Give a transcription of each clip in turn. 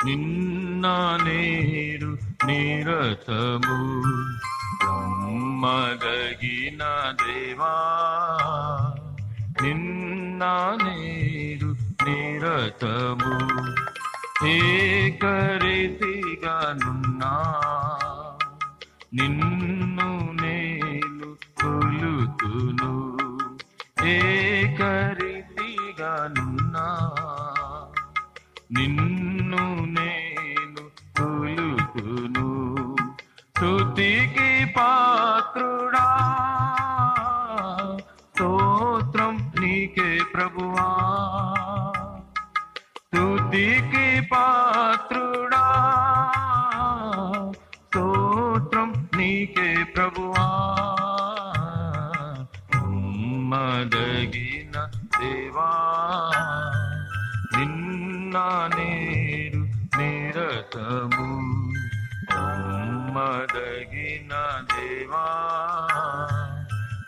నిన్న నేడు నిరతము నమ్మదగిన దేవా, నిన్న నేడు నిరతము ఏకరీతిగానున్నా నిన్ను నేను కొలుతును. ఏకరీతిగానున్నా నిన్ను నేను కొలుతును. స్తుతికి పాత్రుడా, స్తోత్రం నీకే ప్రభువా. స్తుతికి పాత్రుడా, స్తోత్రం నీకే ప్రభువా. నమ్మదగిన దేవా, నిన్న నేడు నిరతము నమ్మదగిన దేవా,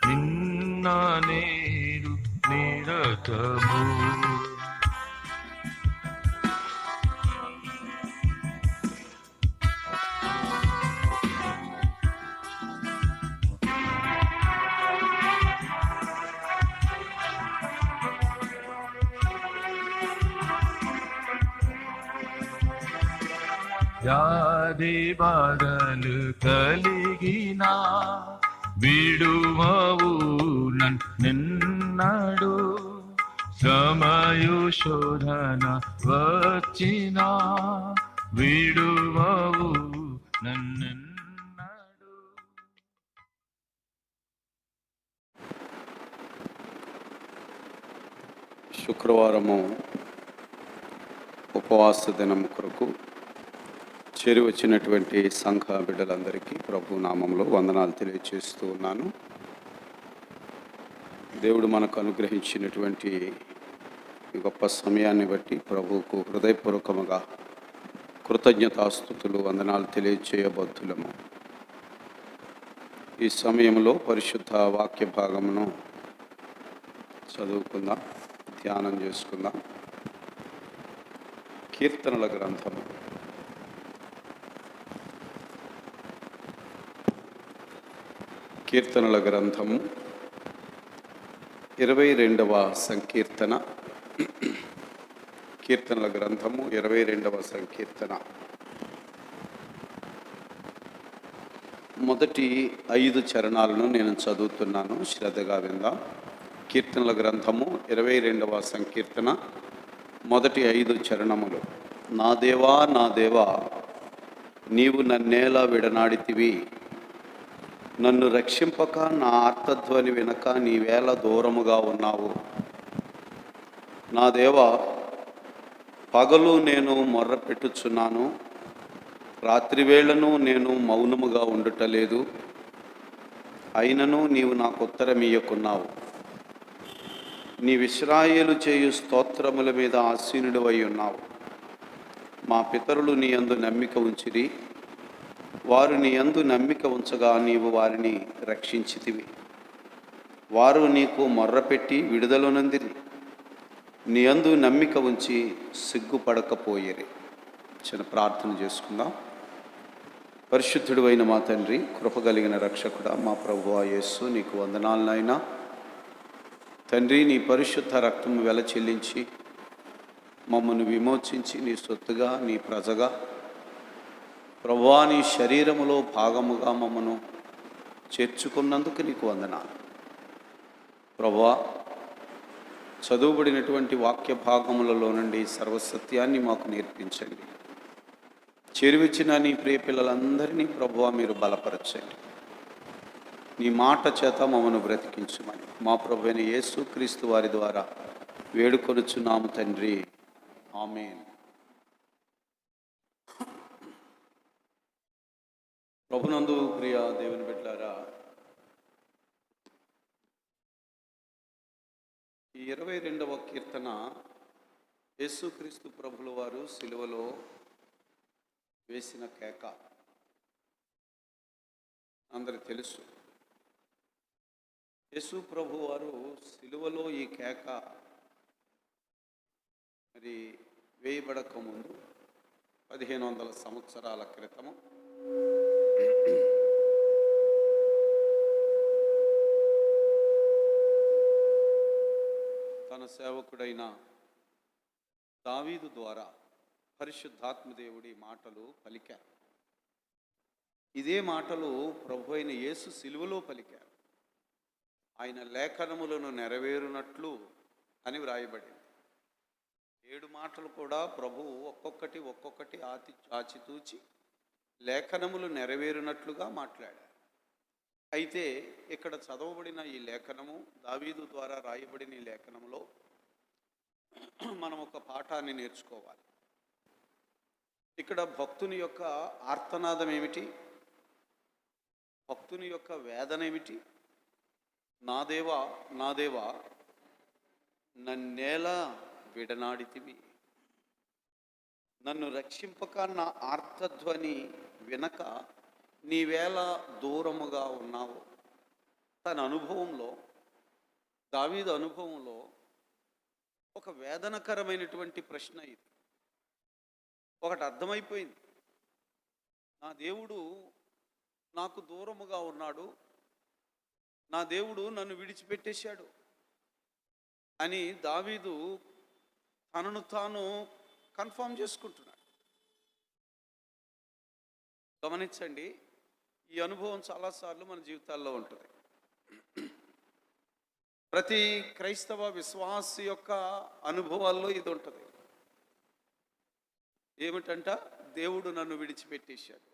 నిన్న నేడు నిరతము. వ్యాధి బాధలు కలిగిన విడువవు నిన్నడు. శ్రమయు శోధన వచ్చిన విడువవు నన్నెన్నడు. శుక్రవారము ఉపవాస దినం కొరకు చేరి వచ్చినటువంటి సంఘ బిడ్డలందరికీ ప్రభు నామంలో వందనాలు తెలియజేస్తూ ఉన్నాను. దేవుడు మనకు అనుగ్రహించినటువంటి గొప్ప సమయాన్ని బట్టి ప్రభువుకు హృదయపూర్వకముగా కృతజ్ఞతాస్తుతులు వందనాలు తెలియజేయబద్దులము. ఈ సమయంలో పరిశుద్ధ వాక్య భాగమును చదువుకుందాం, ధ్యానం చేసుకుందాం. కీర్తనల గ్రంథము కీర్తనల గ్రంథము 22వ సంకీర్తన. కీర్తనల గ్రంథము 22వ సంకీర్తన మొదటి 5 చరణాలను నేను చదువుతున్నాను, శ్రద్ధగా విందాం. కీర్తనల గ్రంథము 22వ సంకీర్తన మొదటి 5 చరణములు. నా దేవా నా దేవా, నీవు నన్నేలా విడనాడితివి, నన్ను రక్షింపక నా ఆర్తధ్వని వినక నీవేళ దూరముగా ఉన్నావు. నా దేవా, పగలు నేను మొర్ర పెట్టుచున్నాను, రాత్రివేళను నేను మౌనముగా ఉండుటలేదు. అయినను నీవు నాకు ఉత్తరమియ్యకున్నావు. నీ ఇశ్రాయేలు చేయు స్తోత్రముల మీద ఆసీనుడివై ఉన్నావు. మా పితరులు నీ యందు నమ్మిక ఉంచిరి, వారు నీ యందు నమ్మిక ఉంచగా నీవు వారిని రక్షించితివి. వారు నీకు మొర్రపెట్టి విడుదల నొందిరి, నీ యందు నమ్మిక ఉంచి సిగ్గుపడకపోయిరి. చిన్న ప్రార్థన చేసుకుందాం. పరిశుద్ధుడు అయిన మా తండ్రి, కృపగలిగిన రక్షకుడా, మా ప్రభువా యేసు, నీకు వందనాలు నాయనా. తండ్రి, నీ పరిశుద్ధ రక్తము వెల చెల్లించి మమ్మల్ని విమోచించి నీ సొత్తుగా, నీ ప్రజగా, ప్రభువా నీ శరీరములో భాగముగా మమ్మను చేర్చుకున్నందుకు నీకు వందనాలు. ప్రభువా, చదువుబడినటువంటి వాక్య భాగములలో నుండి సర్వసత్యాన్ని మాకు నేర్పించండి. చేరువచ్చిన నీ ప్రియ పిల్లలందరినీ ప్రభువా మీరు బలపరచండి. నీ మాట చేత మమ్మను బ్రతికించుమని మా ప్రభువైన యేసు క్రీస్తు వారి ద్వారా వేడుకొనుచున్నాము తండ్రి, ఆమేన్. ప్రభునందు ప్రియ దేవుని బిడ్డలారా, ఈ 22వ కీర్తన యేసుక్రీస్తు ప్రభుల వారు సిలువలో వేసిన కేక అందరికి తెలుసు. యేసు ప్రభు వారు సిలువలో ఈ కేక మరి వేయబడక ముందు 1500 సంవత్సరాల క్రితము తన సేవకుడైన దావీదు ద్వారా పరిశుద్ధాత్మదేవుడి మాటలు పలికారు. ఇదే మాటలు ప్రభు అయిన యేసు సిలువలో పలికారు. ఆయన లేఖనములను నెరవేరునట్లు అని వ్రాయబడింది. 7 మాటలు కూడా ప్రభువు ఒక్కొక్కటి ఆచితూచి లేఖనములు నెరవేరునట్లుగా మాట్లాడారు. అయితే ఇక్కడ చదవబడిన ఈ లేఖనము, దావీదు ద్వారా రాయబడిన ఈ లేఖనములో మనం ఒక పాఠాన్ని నేర్చుకోవాలి. ఇక్కడ భక్తుని యొక్క ఆర్తనాదం ఏమిటి? భక్తుని యొక్క వేదన ఏమిటి? నా దేవా, నా దేవా, నన్నేలా విడనాడితివి, నన్ను రక్షింపక నా ఆర్తధ్వని వినక నీవేళ దూరముగా ఉన్నావు. తన అనుభవంలో, దావీదు అనుభవంలో ఒక వేదనకరమైనటువంటి ప్రశ్న ఇది. ఒకటి అర్థమైపోయింది, నా దేవుడు నాకు దూరముగా ఉన్నాడు, నా దేవుడు నన్ను విడిచిపెట్టేశాడు అని దావీదు తనను తాను కన్ఫర్మ్ చేసుకుంటున్నాడు. గమనించండి, ఈ అనుభవం చాలాసార్లు మన జీవితాల్లో ఉంటుంది. ప్రతి క్రైస్తవ విశ్వాసి యొక్క అనుభవాల్లో ఇది ఉంటుంది. ఏమిటంట? దేవుడు నన్ను విడిచిపెట్టేశాడు,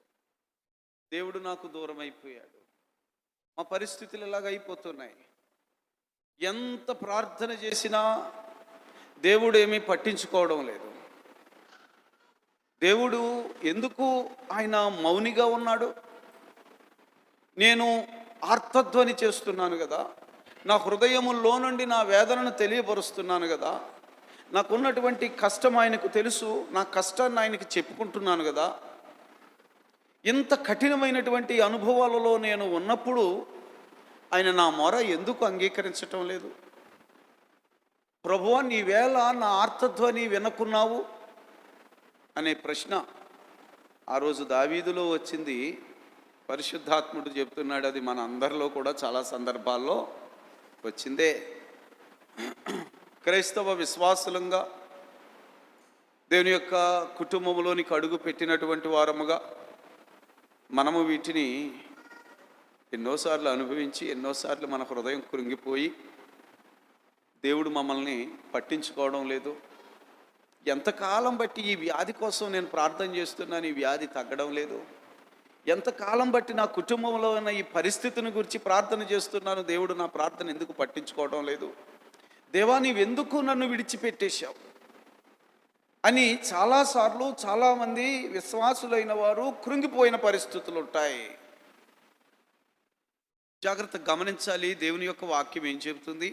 దేవుడు నాకు దూరం అయిపోయాడు, మా పరిస్థితులు ఇలాగ అయిపోతున్నాయి, ఎంత ప్రార్థన చేసినా దేవుడు ఏమీ పట్టించుకోవడం లేదు, దేవుడు ఎందుకు ఆయన మౌనిగా ఉన్నాడు, నేను ఆర్తధ్వని చేస్తున్నాను కదా, నా హృదయములో నుండి నా వేదనను తెలియపరుస్తున్నాను కదా, నాకున్నటువంటి కష్టం ఆయనకు తెలుసు, నా కష్టాన్ని ఆయనకి చెప్పుకుంటున్నాను కదా, ఇంత కఠినమైనటువంటి అనుభవాలలో నేను ఉన్నప్పుడు ఆయన నా మొర ఎందుకు అంగీకరించటం లేదు? ప్రభువా, నీవేళ నా ఆర్తధ్వని వినకున్నావు అనే ప్రశ్న ఆ రోజు దావీదులో వచ్చింది. పరిశుద్ధాత్ముడు చెప్తున్నాడు, అది మన అందరిలో కూడా చాలా సందర్భాల్లో వచ్చిందే. క్రైస్తవ విశ్వాసులంగా దేవుని యొక్క కుటుంబంలోనికి అడుగు పెట్టినటువంటి వారముగా మనము వీటిని ఎన్నోసార్లు అనుభవించి, ఎన్నోసార్లు మన హృదయం కృంగిపోయి దేవుడు మమ్మల్ని పట్టించుకోవడం లేదు, ఎంతకాలం బట్టి ఈ వ్యాధి కోసం నేను ప్రార్థన చేస్తున్నాను, ఈ వ్యాధి తగ్గడం లేదు, ఎంతకాలం బట్టి నా కుటుంబంలో ఉన్న ఈ పరిస్థితిని గురించి ప్రార్థన చేస్తున్నాను, దేవుడు నా ప్రార్థన ఎందుకు పట్టించుకోవడం లేదు, దేవా నీవెందుకు నన్ను విడిచిపెట్టేశావు అని చాలాసార్లు చాలామంది విశ్వాసులైన వారు కృంగిపోయిన పరిస్థితులు ఉంటాయి. జాగ్రత్తగా గమనించాలి, దేవుని యొక్క వాక్యం ఏం చెబుతుంది.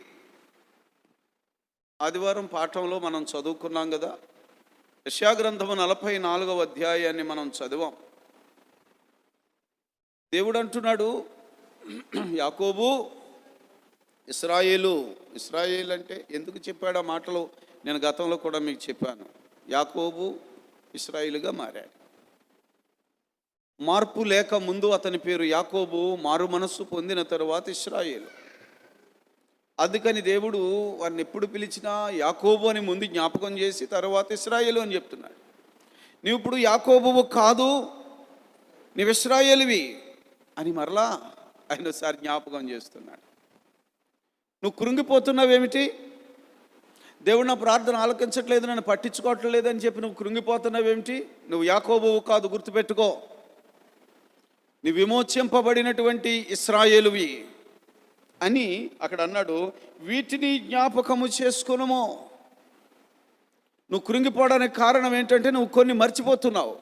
ఆదివారం పాఠంలో మనం చదువుకున్నాం కదా, యెషయా గ్రంథము 44వ అధ్యాయాన్ని మనం చదివాం. దేవుడు అంటున్నాడు, యాకోబు, ఇశ్రాయేలు. ఇశ్రాయేల్ అంటే ఎందుకు చెప్పాడు ఆ మాటలు నేను గతంలో కూడా మీకు చెప్పాను. యాకోబు ఇశ్రాయేలుగా మారాడు. మార్పు లేక ముందు అతని పేరు యాకోబు, మారు మనస్సు పొందిన తరువాత ఇశ్రాయేలు. అందుకని దేవుడు వారిని ఎప్పుడు పిలిచినా యాకోబు అని ముందు జ్ఞాపకం చేసి తర్వాత ఇశ్రాయేలు అని చెప్తున్నాడు. నువ్వు ఇప్పుడు యాకోబువు కాదు, నీవు ఇశ్రాయేలువి అని మరలా ఆయన ఒకసారి జ్ఞాపకం చేస్తున్నాడు. నువ్వు కృంగిపోతున్నావేమిటి? దేవుడు నా ప్రార్థన ఆలకించట్లేదు, నన్ను పట్టించుకోవట్లేదు అని చెప్పి నువ్వు కృంగిపోతున్నావేమిటి? నువ్వు యాకోబువు కాదు, గుర్తుపెట్టుకో, నువ్వు విమోచింపబడినటువంటి ఇశ్రాయేలువి అని అక్కడ అన్నాడు. వీటిని జ్ఞాపకము చేసుకొనుము. నువ్వు కృంగిపోవడానికి కారణం ఏంటంటే నువ్వు కొన్ని మర్చిపోతున్నావు.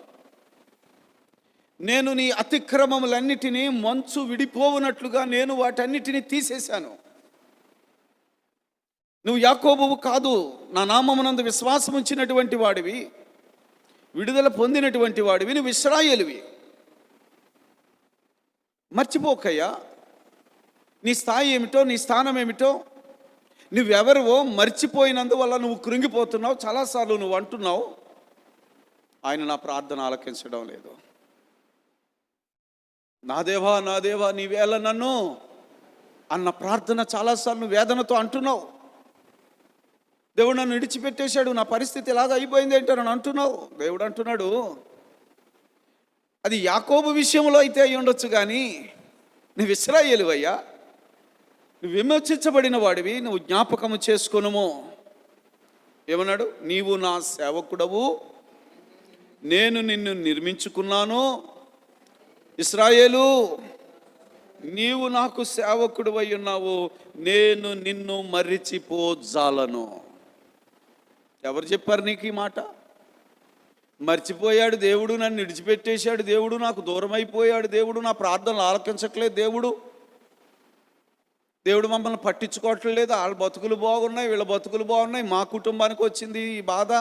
నేను నీ అతిక్రమములన్నిటినీ మంచు విడిపోవునట్లుగా నేను వాటన్నిటినీ తీసేశాను. నువ్వు యాకోబువు కాదు, నా నామమునందు విశ్వాసం ఉంచినటువంటి వాడివి, విడుదల పొందినటువంటి వాడివి, నువ్వు ఇశ్రాయేలువి. మర్చిపోకయ్యా, నీ స్థాయి ఏమిటో, నీ స్థానం ఏమిటో, నువ్వెవరివో మర్చిపోయినందువల్ల నువ్వు కృంగిపోతున్నావు. చాలాసార్లు నువ్వు అంటున్నావు, ఆయన నా ప్రార్థన ఆలకించడం లేదు. నా దేవా నా దేవా నీవేళ నన్ను అన్న ప్రార్థన చాలాసార్లు వేదనతో అంటున్నావు. దేవుడు నన్ను విడిచిపెట్టేశాడు, నా పరిస్థితి ఇలాగ అయిపోయింది ఏంటో నన్ను అంటున్నావు. దేవుడు అంటున్నాడు, అది యాకోబు విషయంలో అయితే అయి ఉండొచ్చు, కానీ నువ్వు ఇశ్రాయేలువయ్యా, నువ్వు విమోచించబడిన వాడివి, నువ్వు జ్ఞాపకము చేసుకొనుము. ఏమన్నాడు? నీవు నా సేవకుడవు, నేను నిన్ను నిర్మించుకున్నాను. ఇశ్రాయేలు, నీవు నాకు సేవకుడు అయి ఉన్నావు, నేను నిన్ను మరిచిపోజాలను. ఎవరు చెప్పారు నీకు ఈ మాట? మర్చిపోయాడు దేవుడు, నన్ను విడిచిపెట్టేశాడు దేవుడు, నాకు దూరం అయిపోయాడు దేవుడు, నా ప్రార్థనలు ఆలకించట్లేదు దేవుడు మమ్మల్ని పట్టించుకోవట్లేదు, వాళ్ళ బతుకులు బాగున్నాయి, వీళ్ళ బతుకులు బాగున్నాయి, మా కుటుంబానికి వచ్చింది ఈ బాధ.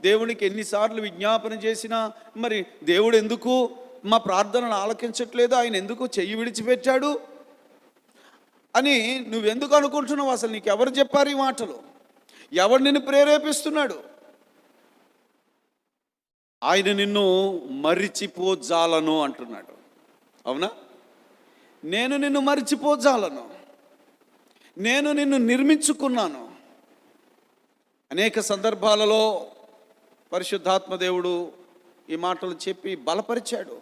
దేవునికి ఎన్నిసార్లు విజ్ఞాపన చేసినా మరి దేవుడు ఎందుకు మా ప్రార్థనలు ఆలకించట్లేదు, ఆయన ఎందుకు చెయ్యి విడిచిపెట్టాడు అని నువ్వెందుకు అనుకుంటున్నావు? అసలు నీకు ఎవరు చెప్పారు ఈ మాటలు? ఎవరు నిన్ను ప్రేరేపిస్తున్నాడు? ఆయన నిన్ను మరిచిపోజాలను అంటున్నాడు. అవునా? నేను నిన్ను మరిచిపోజాలను, నేను నిన్ను నిర్మించుకున్నాను. అనేక సందర్భాలలో పరిశుద్ధాత్మ దేవుడు ఈ మాటలు చెప్పి బలపరిచాడు.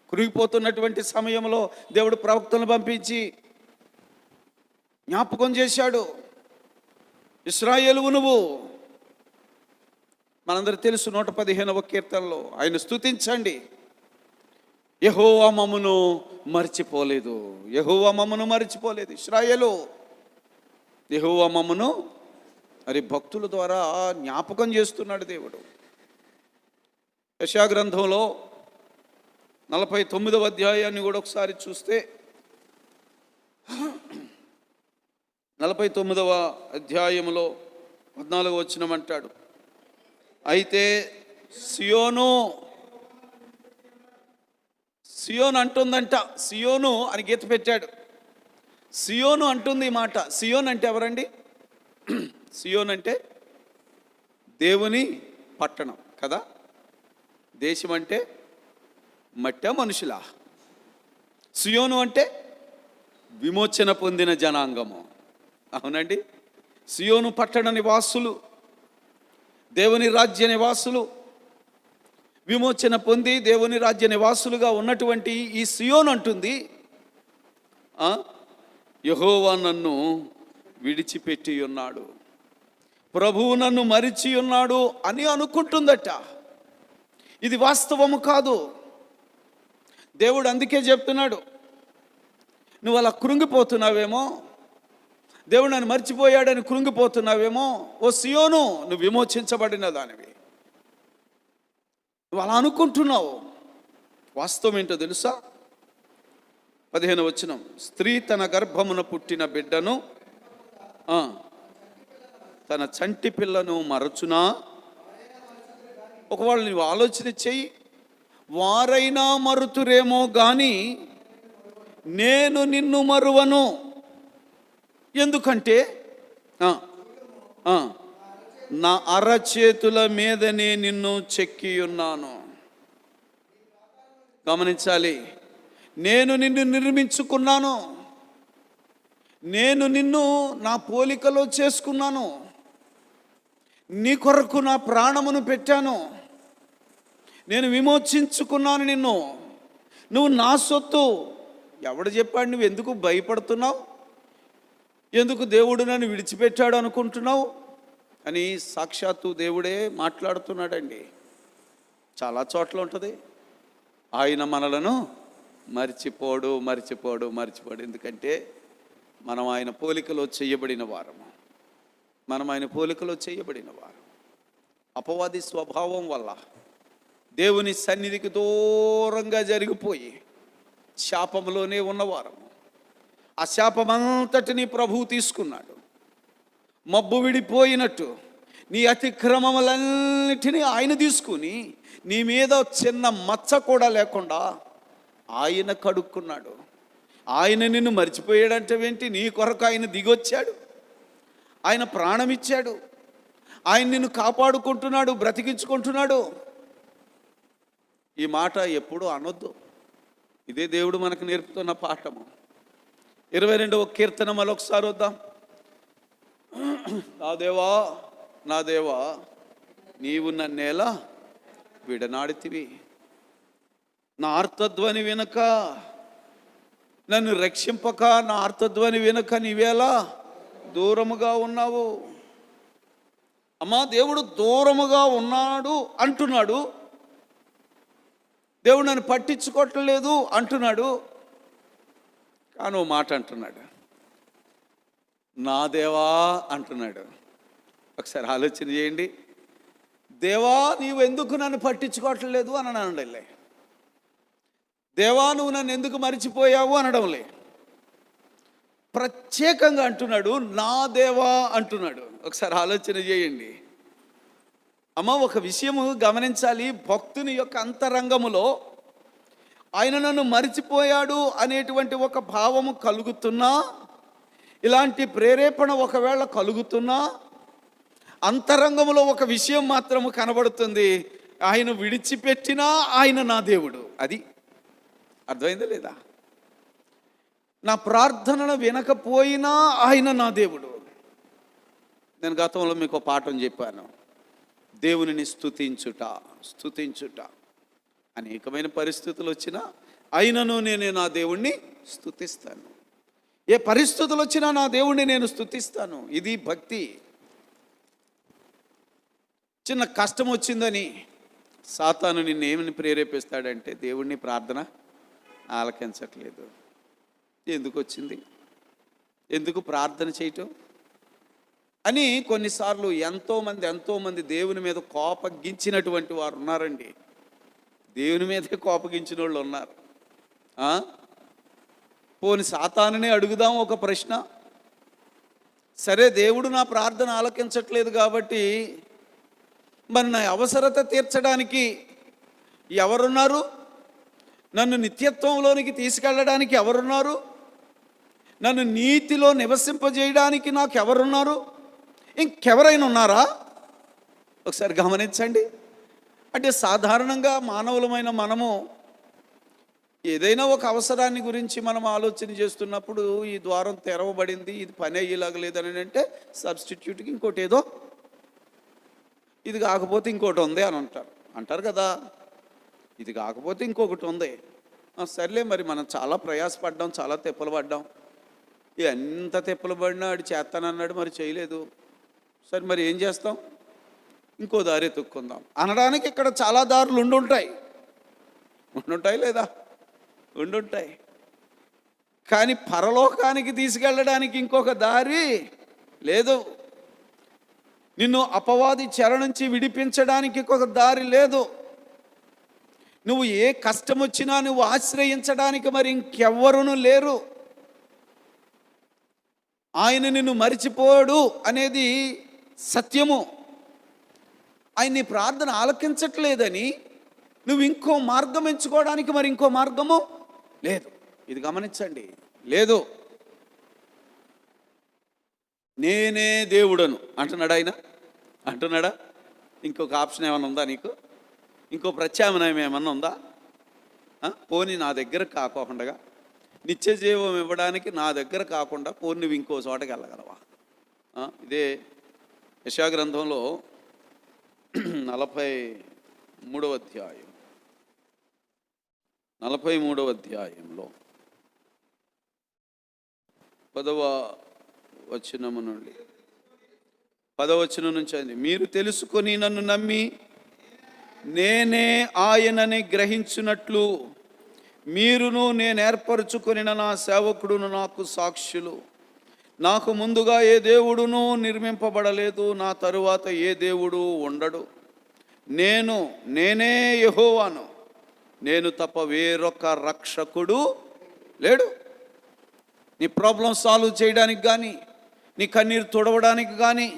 కురిగిపోతున్నటువంటి సమయంలో దేవుడు ప్రవక్తలను పంపించి జ్ఞాపకం చేశాడు. ఇశ్రాయేలువు నువ్వు, మనందరూ తెలుసు 115వ కీర్తనలో ఆయన స్తుతించండి, యెహోవా మమ్మును మర్చిపోలేదు, యెహోవా మమ్మును మర్చిపోలేదు. ఇశ్రాయేలు, యెహోవా మమ్మును మరి భక్తుల ద్వారా జ్ఞాపకం చేస్తున్నాడు దేవుడు. యెషయా గ్రంథంలో 49వ అధ్యాయాన్ని కూడా ఒకసారి చూస్తే 49వ అధ్యాయంలో 14వ వచనం అంటాడు, అయితే సియోను అంటుందంట. సియోను అని గీత పెట్టాడు. సియోను అంటుంది ఈ మాట. సియోన్ అంటే ఎవరండి? సియోన్ అంటే దేవుని పట్టణం కదా. దేశం అంటే మట్ట మనుషులా? సియోను అంటే విమోచన పొందిన జనాంగము. అవునండి. సియోను పట్టణ నివాసులు, దేవుని రాజ్య నివాసులు, విమోచన పొంది దేవుని రాజ్య నివాసులుగా ఉన్నటువంటి ఈ సియోను అంటుంది, యెహోవా నన్ను విడిచిపెట్టి ఉన్నాడు, ప్రభువు నన్ను మరిచి ఉన్నాడు అని అనుకుంటుందట. ఇది వాస్తవము కాదు. దేవుడు అందుకే చెప్తున్నాడు, నువ్వు అలా కృంగిపోతున్నావేమో, దేవుడు నన్ను మర్చిపోయాడని కృంగిపోతున్నావేమో, ఓ సియోను నువ్వు విమోచించబడిన దానివి, నువ్వు అలా అనుకుంటున్నావు. వాస్తవం ఏంటో తెలుసా? 15వ వచనం, స్త్రీ తన గర్భమున పుట్టిన బిడ్డను తన చంటి పిల్లను మరచునా? ఒకవేళ నువ్వు ఆలోచన చెయ్యి, వారైనా మరుతురేమో కానీ నేను నిన్ను మరువను. ఎందుకంటే నా అరచేతుల మీదనే నిన్ను చెక్కి ఉన్నాను. గమనించాలి, నేను నిన్ను నిర్మించుకున్నాను, నేను నిన్ను నా పోలికలో చేసుకున్నాను, నీ కొరకు నా ప్రాణమును పెట్టాను, నేను విమోచించుకున్నాను నిన్ను, నువ్వు నా సొత్తు. ఎవడు చెప్పాడు? నువ్వు ఎందుకు భయపడుతున్నావు? ఎందుకు దేవుడు నన్ను విడిచిపెట్టాడు అనుకుంటున్నావు అని సాక్షాత్తు దేవుడే మాట్లాడుతున్నాడండి. చాలా చోట్ల ఉంటుంది, ఆయన మనలను మర్చిపోడు. ఎందుకంటే మనం ఆయన పోలికలో చేయబడిన వారము, అపవాది స్వభావం వల్ల దేవుని సన్నిధికి దూరంగా జరిగిపోయి శాపంలోనే ఉన్నవారము. ఆ శాపమంతటిని ప్రభువు తీసుకున్నాడు. మబ్బు విడిపోయినట్టు నీ అతిక్రమములన్నిటినీ ఆయన తీసుకుని నీ మీద చిన్న మచ్చ కూడా లేకుండా ఆయన కడుక్కున్నాడు. ఆయన నిన్ను మర్చిపోయాడంటే ఏంటి? నీ కొరకు ఆయన దిగొచ్చాడు, ఆయన ప్రాణం ఇచ్చాడు, ఆయన నిన్ను కాపాడుకుంటున్నాడు, బ్రతికించుకుంటున్నాడు. ఈ మాట ఎప్పుడూ అనొద్దు. ఇదే దేవుడు మనకు నేర్పుతున్న పాఠము. 22వ కీర్తన మరొకసారి వద్దాం. నా దేవా నీవు నన్నేలా విడనాడితివి, నా ఆర్తధ్వని వినక నన్ను రక్షింపక, నా ఆర్తధ్వని వినక నీవేలా దూరముగా ఉన్నావు. అమ్మా, దేవుడు దూరముగా ఉన్నాడు అంటున్నాడు, దేవుడు నన్ను పట్టించుకోవట్లేదు అంటున్నాడు. కానీ ఓ మాట అంటున్నాడు, నా దేవా అంటున్నాడు. ఒకసారి ఆలోచన చేయండి. దేవా నీవు ఎందుకు నన్ను పట్టించుకోవట్లేదు అని అనడంలే, దేవా నువ్వు నన్ను ఎందుకు మరిచిపోయావు అనడంలే, ప్రత్యేకంగా అంటున్నాడు నా దేవా అంటున్నాడు. ఒకసారి ఆలోచన చేయండి. అమ్మ, ఒక విషయము గమనించాలి. భక్తుని యొక్క అంతరంగములో ఆయన నన్ను మరిచిపోయాడు అనేటువంటి ఒక భావము కలుగుతున్నా, ఇలాంటి ప్రేరేపణ ఒకవేళ కలుగుతున్నా, అంతరంగంలో ఒక విషయం మాత్రము కనబడుతుంది, ఆయన విడిచిపెట్టినా ఆయన నా దేవుడు. అది అర్థమైందా లేదా? నా ప్రార్థనను వినకపోయినా ఆయన నా దేవుడు. నేను గతంలో మీకు పాఠం చెప్పాను, దేవునిని స్తుతించుట. అనేకమైన పరిస్థితులు వచ్చినా అయినను నేను నా దేవుణ్ణి స్తుతిస్తాను. ఏ పరిస్థితులు వచ్చినా నా దేవుణ్ణి నేను స్తుతిస్తాను. ఇది భక్తి. చిన్న కష్టం వచ్చిందని సాతాను నిన్ను ఏమని ప్రేరేపిస్తాడంటే, దేవుణ్ణి ప్రార్థన ఆలకించట్లేదు. ఎందుకు వచ్చింది, ఎందుకు ప్రార్థన చేయటం అని కొన్నిసార్లు ఎంతోమంది దేవుని మీద కోపగించినటువంటి వారు ఉన్నారండి. దేవుని మీదే కోపగించిన వాళ్ళు ఉన్నారు. పోని సాతానునే అడుగుదాం ఒక ప్రశ్న. సరే, దేవుడు నా ప్రార్థన ఆలకించట్లేదు కాబట్టి మరి నా అవసరత తీర్చడానికి ఎవరున్నారు? నన్ను నిత్యత్వంలోనికి తీసుకెళ్ళడానికి ఎవరున్నారు? నన్ను నీతిలో నివసింపజేయడానికి నాకు ఎవరున్నారు? ఇంకెవరైనా ఉన్నారా? ఒకసారి గమనించండి. అంటే సాధారణంగా మానవులమైన మనము ఏదైనా ఒక అవసరాన్ని గురించి మనం ఆలోచన చేస్తున్నప్పుడు, ఈ ద్వారం తెరవబడింది, ఇది పని అయ్యేలాగలేదని అంటే సబ్స్టిట్యూట్కి ఇంకోటి ఏదో, ఇది కాకపోతే ఇంకోటి ఉంది అని అంటారు కదా. ఇది కాకపోతే ఇంకొకటి ఉంది. సర్లే, మరి మనం చాలా ప్రయాసపడ్డాం, చాలా తిప్పలు పడ్డాం, ఎంత తిప్పలు పడినా ఆడు చేస్తానన్నాడు, మరి చేయలేదు. సరే, మరి ఏం చేస్తాం? ఇంకో దారి ఎత్తుక్కుందాం అనడానికి ఇక్కడ చాలా దారులు ఉండుంటాయి లేదా? ఉండుంటాయి. కానీ పరలోకానికి తీసుకెళ్ళడానికి ఇంకొక దారి లేదు. నిన్ను అపవాది చెర నుంచి విడిపించడానికి ఇంకొక దారి లేదు. నువ్వు ఏ కష్టం వచ్చినా నువ్వు ఆశ్రయించడానికి మరి ఇంకెవ్వరూ లేరు. ఆయన నిన్ను మరిచిపోడు అనేది సత్యము. ఆయన నీ ప్రార్థన ఆలకించట్లేదని నువ్వు ఇంకో మార్గం ఎంచుకోవడానికి మరి ఇంకో మార్గము లేదు. ఇది గమనించండి. లేదు, నేనే దేవుడను అంటున్నాడు ఆయన. అంటున్నాడా? ఇంకొక ఆప్షన్ ఏమైనా ఉందా నీకు? ఇంకో ప్రత్యామ్నాయం ఏమన్నా ఉందా? పోనీ నా దగ్గర కాకుండా, నిత్య జీవం ఇవ్వడానికి నా దగ్గర కాకుండా పోనీ నువ్వు ఇంకో చోటకి వెళ్ళగలవా? ఇదే యెషయా గ్రంథంలో 43వ అధ్యాయంలో 10వ వచనము నుండి 10వ వచనం నుంచి అండి, మీరు తెలుసుకొని నన్ను నమ్మి నేనే ఆయనని గ్రహించున్నట్లు మీరును నేను ఏర్పరచుకొని నా సేవకుడును నాకు సాక్షులు. నాకు ముందుగా ఏ దేవుడును నిర్మింపబడలేదు, నా తరువాత ఏ దేవుడు ఉండడు. నేనే యెహోవాను, నేను తప్ప వేరొక రక్షకుడు లేడు. నీ ప్రాబ్లం సాల్వ్ చేయడానికి కానీ, నీ కన్నీరు తుడవడానికి కానీ,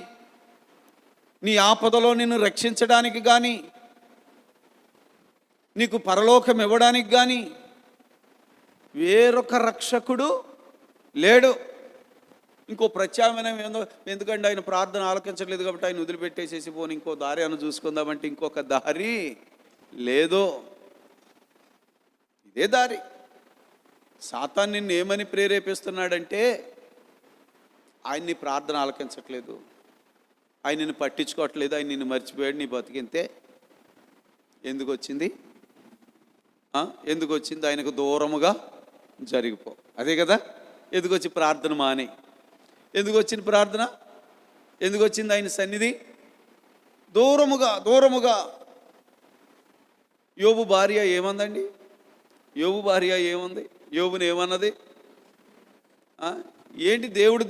నీ ఆపదలో నిన్ను రక్షించడానికి కానీ, నీకు పరలోకం ఇవ్వడానికి కానీ వేరొక రక్షకుడు లేడు. ఇంకో ప్రత్యామ్నాయం ఏందో, ఎందుకంటే ఆయన ప్రార్థన ఆలకించట్లేదు కాబట్టి ఆయన వదిలిపెట్టేసేసి పోని ఇంకో దారి అని చూసుకుందామంటే ఇంకొక దారి లేదు. ఇదే దారి. సాతాను నిన్ను ఏమని ప్రేరేపిస్తున్నాడంటే, ఆయన్ని ప్రార్థన ఆలకించట్లేదు, ఆయన నిన్ను పట్టించుకోవట్లేదు, ఆయన నిన్ను మర్చిపోయాడు, నీ బతికింతే. ఎందుకు వచ్చింది? ఎందుకు వచ్చింది? ఆయనకు దూరముగా జరిగిపో. అదే కదా. ఎందుకు వచ్చి ప్రార్థన మాని? ఎందుకు వచ్చింది ప్రార్థన? ఎందుకు వచ్చింది ఆయన సన్నిధి? దూరముగా. యోబు భార్య ఏమందండి? యోబు భార్య ఏముంది? యోబుని ఏమన్నది? ఏంటి దేవుడు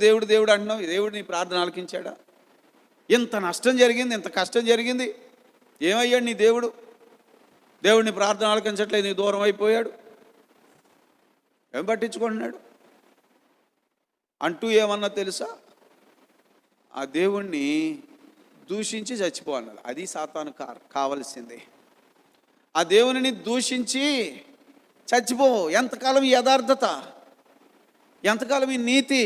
అంటున్నావు? దేవుడు నీ ప్రార్థన ఆలకించాడా? ఇంత నష్టం జరిగింది, ఇంత కష్టం జరిగింది, ఏమయ్యాడు నీ దేవుడు? దేవుడిని ప్రార్థన ఆలకించట్లేదు, నీ దూరం అయిపోయాడు, ఏం పట్టించుకుంటున్నాడు అంటూ ఏమన్నా తెలుసా? ఆ దేవుణ్ణి దూషించి చచ్చిపోవాలి. అది సాతాను కావలసింది. ఆ దేవుని దూషించి చచ్చిపో. ఎంతకాలం ఈ యథార్థత, ఎంతకాలం ఈ నీతి,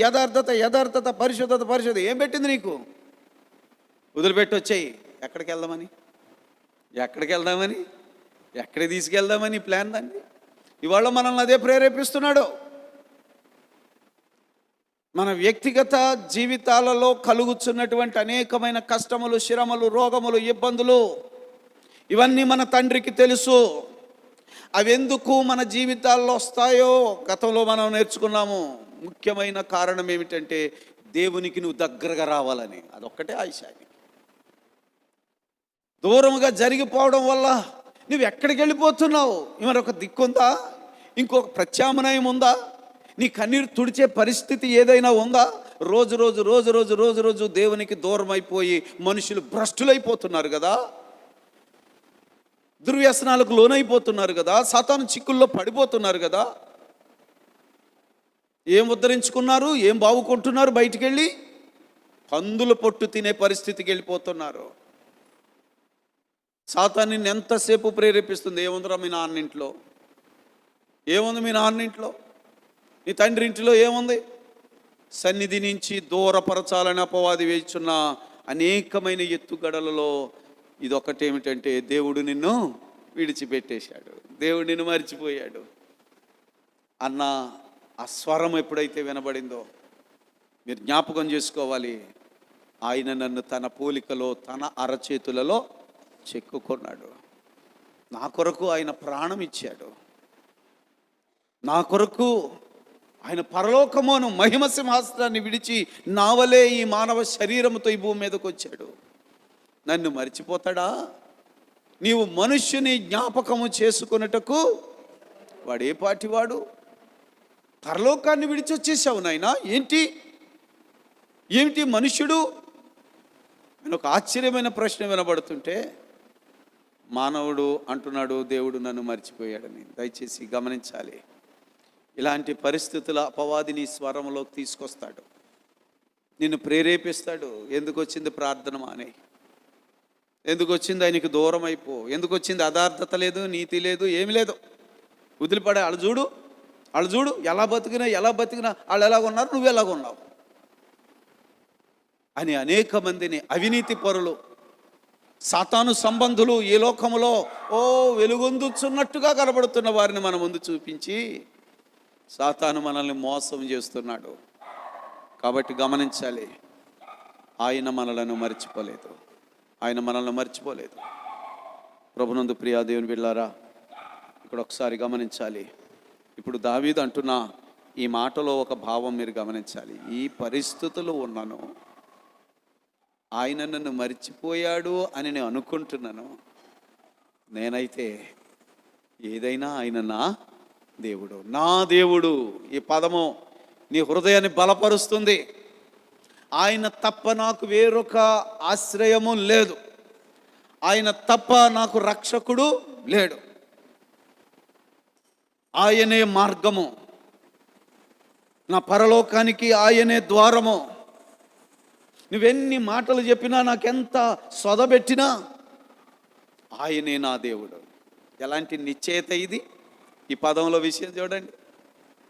యథార్థత, పరిశుద్ధత ఏం పెట్టింది నీకు? వదిలిపెట్టి వచ్చాయి. ఎక్కడికి వెళ్దామని, ఎక్కడికి తీసుకెళ్దామని ప్లాన్ దాన్ని. ఇవాళ మనల్ని అదే ప్రేరేపిస్తున్నాడు. మన వ్యక్తిగత జీవితాలలో కలుగుతున్నటువంటి అనేకమైన కష్టములు, శ్రమలు, రోగములు, ఇబ్బందులు, ఇవన్నీ మన తండ్రికి తెలుసు. అవి ఎందుకు మన జీవితాల్లో వస్తాయో గతంలో మనం నేర్చుకున్నాము. ముఖ్యమైన కారణం ఏమిటంటే, దేవునికి నువ్వు దగ్గరగా రావాలని. అదొక్కటే ఆశ. దూరముగా జరిగిపోవడం వల్ల నువ్వు ఎక్కడికి వెళ్ళిపోతున్నావు? మరొక దిక్కుందా? ఇంకొక ప్రత్యామ్నాయం ఉందా? నీ కన్నీరు తుడిచే పరిస్థితి ఏదైనా ఉందా? రోజు దేవునికి దూరం అయిపోయి మనుషులు భ్రష్టులైపోతున్నారు కదా, దుర్వ్యసనాలకు లోనైపోతున్నారు కదా, సాతాను చిక్కుల్లో పడిపోతున్నారు కదా. ఏం ఉద్ధరించుకున్నారు? ఏం బాగుకుంటున్నారు? బయటికి వెళ్ళి పందుల పొట్టు తినే పరిస్థితికి వెళ్ళిపోతున్నారు. సాతాను నిన్ను ఎంతసేపు ప్రేరేపిస్తుంది? ఏముందిరా మీ నాన్న ఇంట్లో? ఏముంది మీ నాన్న ఇంట్లో? నీ తండ్రి ఇంటిలో ఏముంది? సన్నిధి నుంచి దూరపరచాలని అపవాది వేస్తున్న అనేకమైన ఎత్తుగడలలో ఇదొకటేమిటంటే, దేవుడు నిన్ను విడిచిపెట్టేశాడు, దేవుడు నిన్ను మర్చిపోయాడు అన్న ఆ స్వరం ఎప్పుడైతే వినబడిందో మీరు జ్ఞాపకం చేసుకోవాలి. ఆయన నన్ను తన పోలికలో, తన అరచేతులలో చెక్కుకున్నాడు. నా కొరకు ఆయన ప్రాణం ఇచ్చాడు. నా కొరకు ఆయన పరలోకమును మహిమ సింహాసనాన్ని విడిచి నావలే ఈ మానవ శరీరముతో ఈ భూమి మీదకి వచ్చాడు. నన్ను మర్చిపోతాడా? నీవు మనుష్యుని జ్ఞాపకము చేసుకున్నటకు వాడు ఏ పాటివాడు? పరలోకాన్ని విడిచి వచ్చేసావు నాయనా. ఏమిటి మనుష్యుడు అని ఒక ఆశ్చర్యమైన ప్రశ్న వినబడుతుంటే, మానవుడు అంటున్నాడు దేవుడు నన్ను మర్చిపోయాడని. దయచేసి గమనించాలి. ఇలాంటి పరిస్థితుల అపవాదిని స్వరంలోకి తీసుకొస్తాడు, నిన్ను ప్రేరేపిస్తాడు. ఎందుకు వచ్చింది ప్రార్థన మానే? ఎందుకు వచ్చింది ఆయనకి దూరం అయిపో? ఎందుకు వచ్చింది యథార్థత లేదు, నీతి లేదు, ఏమి లేదు, వదిలిపడే. వాళ్ళు చూడు ఎలా బతికినా వాళ్ళు ఎలాగున్నారు, నువ్వు ఎలాగున్నావు అని అనేక మందిని అవినీతి పరులు, సాతాను సంబంధులు ఈ లోకములో వెలుగొందుచున్నట్టుగా కనబడుతున్న వారిని మన ముందు చూపించి సాతాను మనల్ని మోసం చేస్తున్నాడు. కాబట్టి గమనించాలి, ఆయన మనలను మర్చిపోలేదు. ప్రభునందు ప్రియా దేవుని బిడ్డలారా, ఇక్కడ ఒకసారి గమనించాలి. ఇప్పుడు దావీదు అంటున్న ఈ మాటలో ఒక భావం మీరు గమనించాలి. ఈ పరిస్థితులు ఉన్నాను, ఆయన నన్ను మర్చిపోయాడు అని నేను అనుకుంటున్నాను. నేనైతే ఏదైనా ఆయన నా దేవుడు. ఈ పదము నీ హృదయాన్ని బలపరుస్తుంది. ఆయన తప్ప నాకు వేరొక ఆశ్రయము లేదు, ఆయన తప్ప నాకు రక్షకుడు లేడు, ఆయనే మార్గము, నా పరలోకానికి ఆయనే ద్వారము. నువ్వెన్ని మాటలు చెప్పినా, నాకెంత సొదబెట్టినా ఆయనే నా దేవుడు. ఎలాంటి నిశ్చయత ఇది! ఈ పదంలో విషయం చూడండి.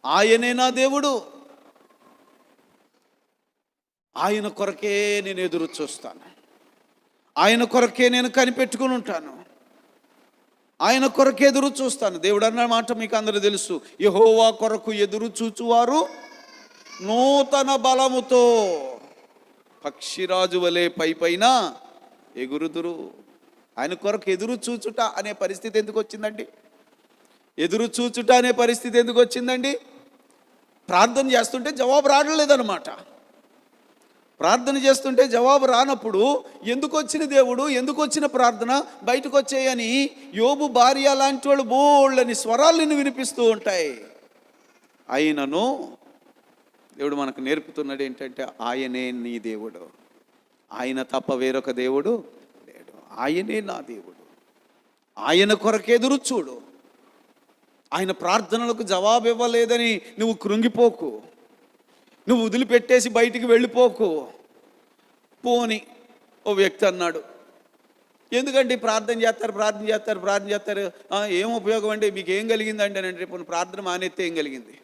ఆయనే నా దేవుడు, ఆయన కొరకే నేను ఎదురు చూస్తాను, ఆయన కొరకే నేను కనిపెట్టుకుని ఉంటాను. ఆయన కొరకు ఎదురు చూస్తాను. దేవుడు అన్న మాట మీకు అందరూ తెలుసు. యెహోవా కొరకు ఎదురు చూచువారు నూతన బలముతో పక్షిరాజు వలె పైన ఎగురుదురు. ఆయన కొరకు ఎదురు చూచుట అనే పరిస్థితి ఎందుకు వచ్చిందండి? ఎదురు చూచుట అనే పరిస్థితి ఎందుకు వచ్చిందండి? ప్రార్థన చేస్తుంటే జవాబు రావట్లేదన్నమాట. ప్రార్థన చేస్తుంటే జవాబు రానప్పుడు ఎందుకు వచ్చిన దేవుడు, ఎందుకు వచ్చిన ప్రార్థన బయటకు వచ్చాయని యోబు భార్య లాంటి వాళ్ళు బోళ్ళని స్వరాలను వినిపిస్తూ ఉంటాయి. ఆయనను దేవుడు మనకు నేర్పుతున్నాడు ఏంటంటే, ఆయనే నీ దేవుడు, ఆయన తప్ప వేరొక దేవుడు లేడు, ఆయనే నా దేవుడు, ఆయన కొరకు ఎదురు చూడు. ఆయన ప్రార్థనలకు జవాబు ఇవ్వలేదని నువ్వు కృంగిపోకు, నువ్వు వదిలిపెట్టేసి బయటికి వెళ్ళిపోకు. పోని ఓ వ్యక్తి అన్నాడు, ఎందుకంటే ప్రార్థన చేస్తారు ఏం ఉపయోగం అండి, మీకు ఏం కలిగిందండి అని అంటే, పోనీ ప్రార్థన మానేస్తే ఏం కలిగింది?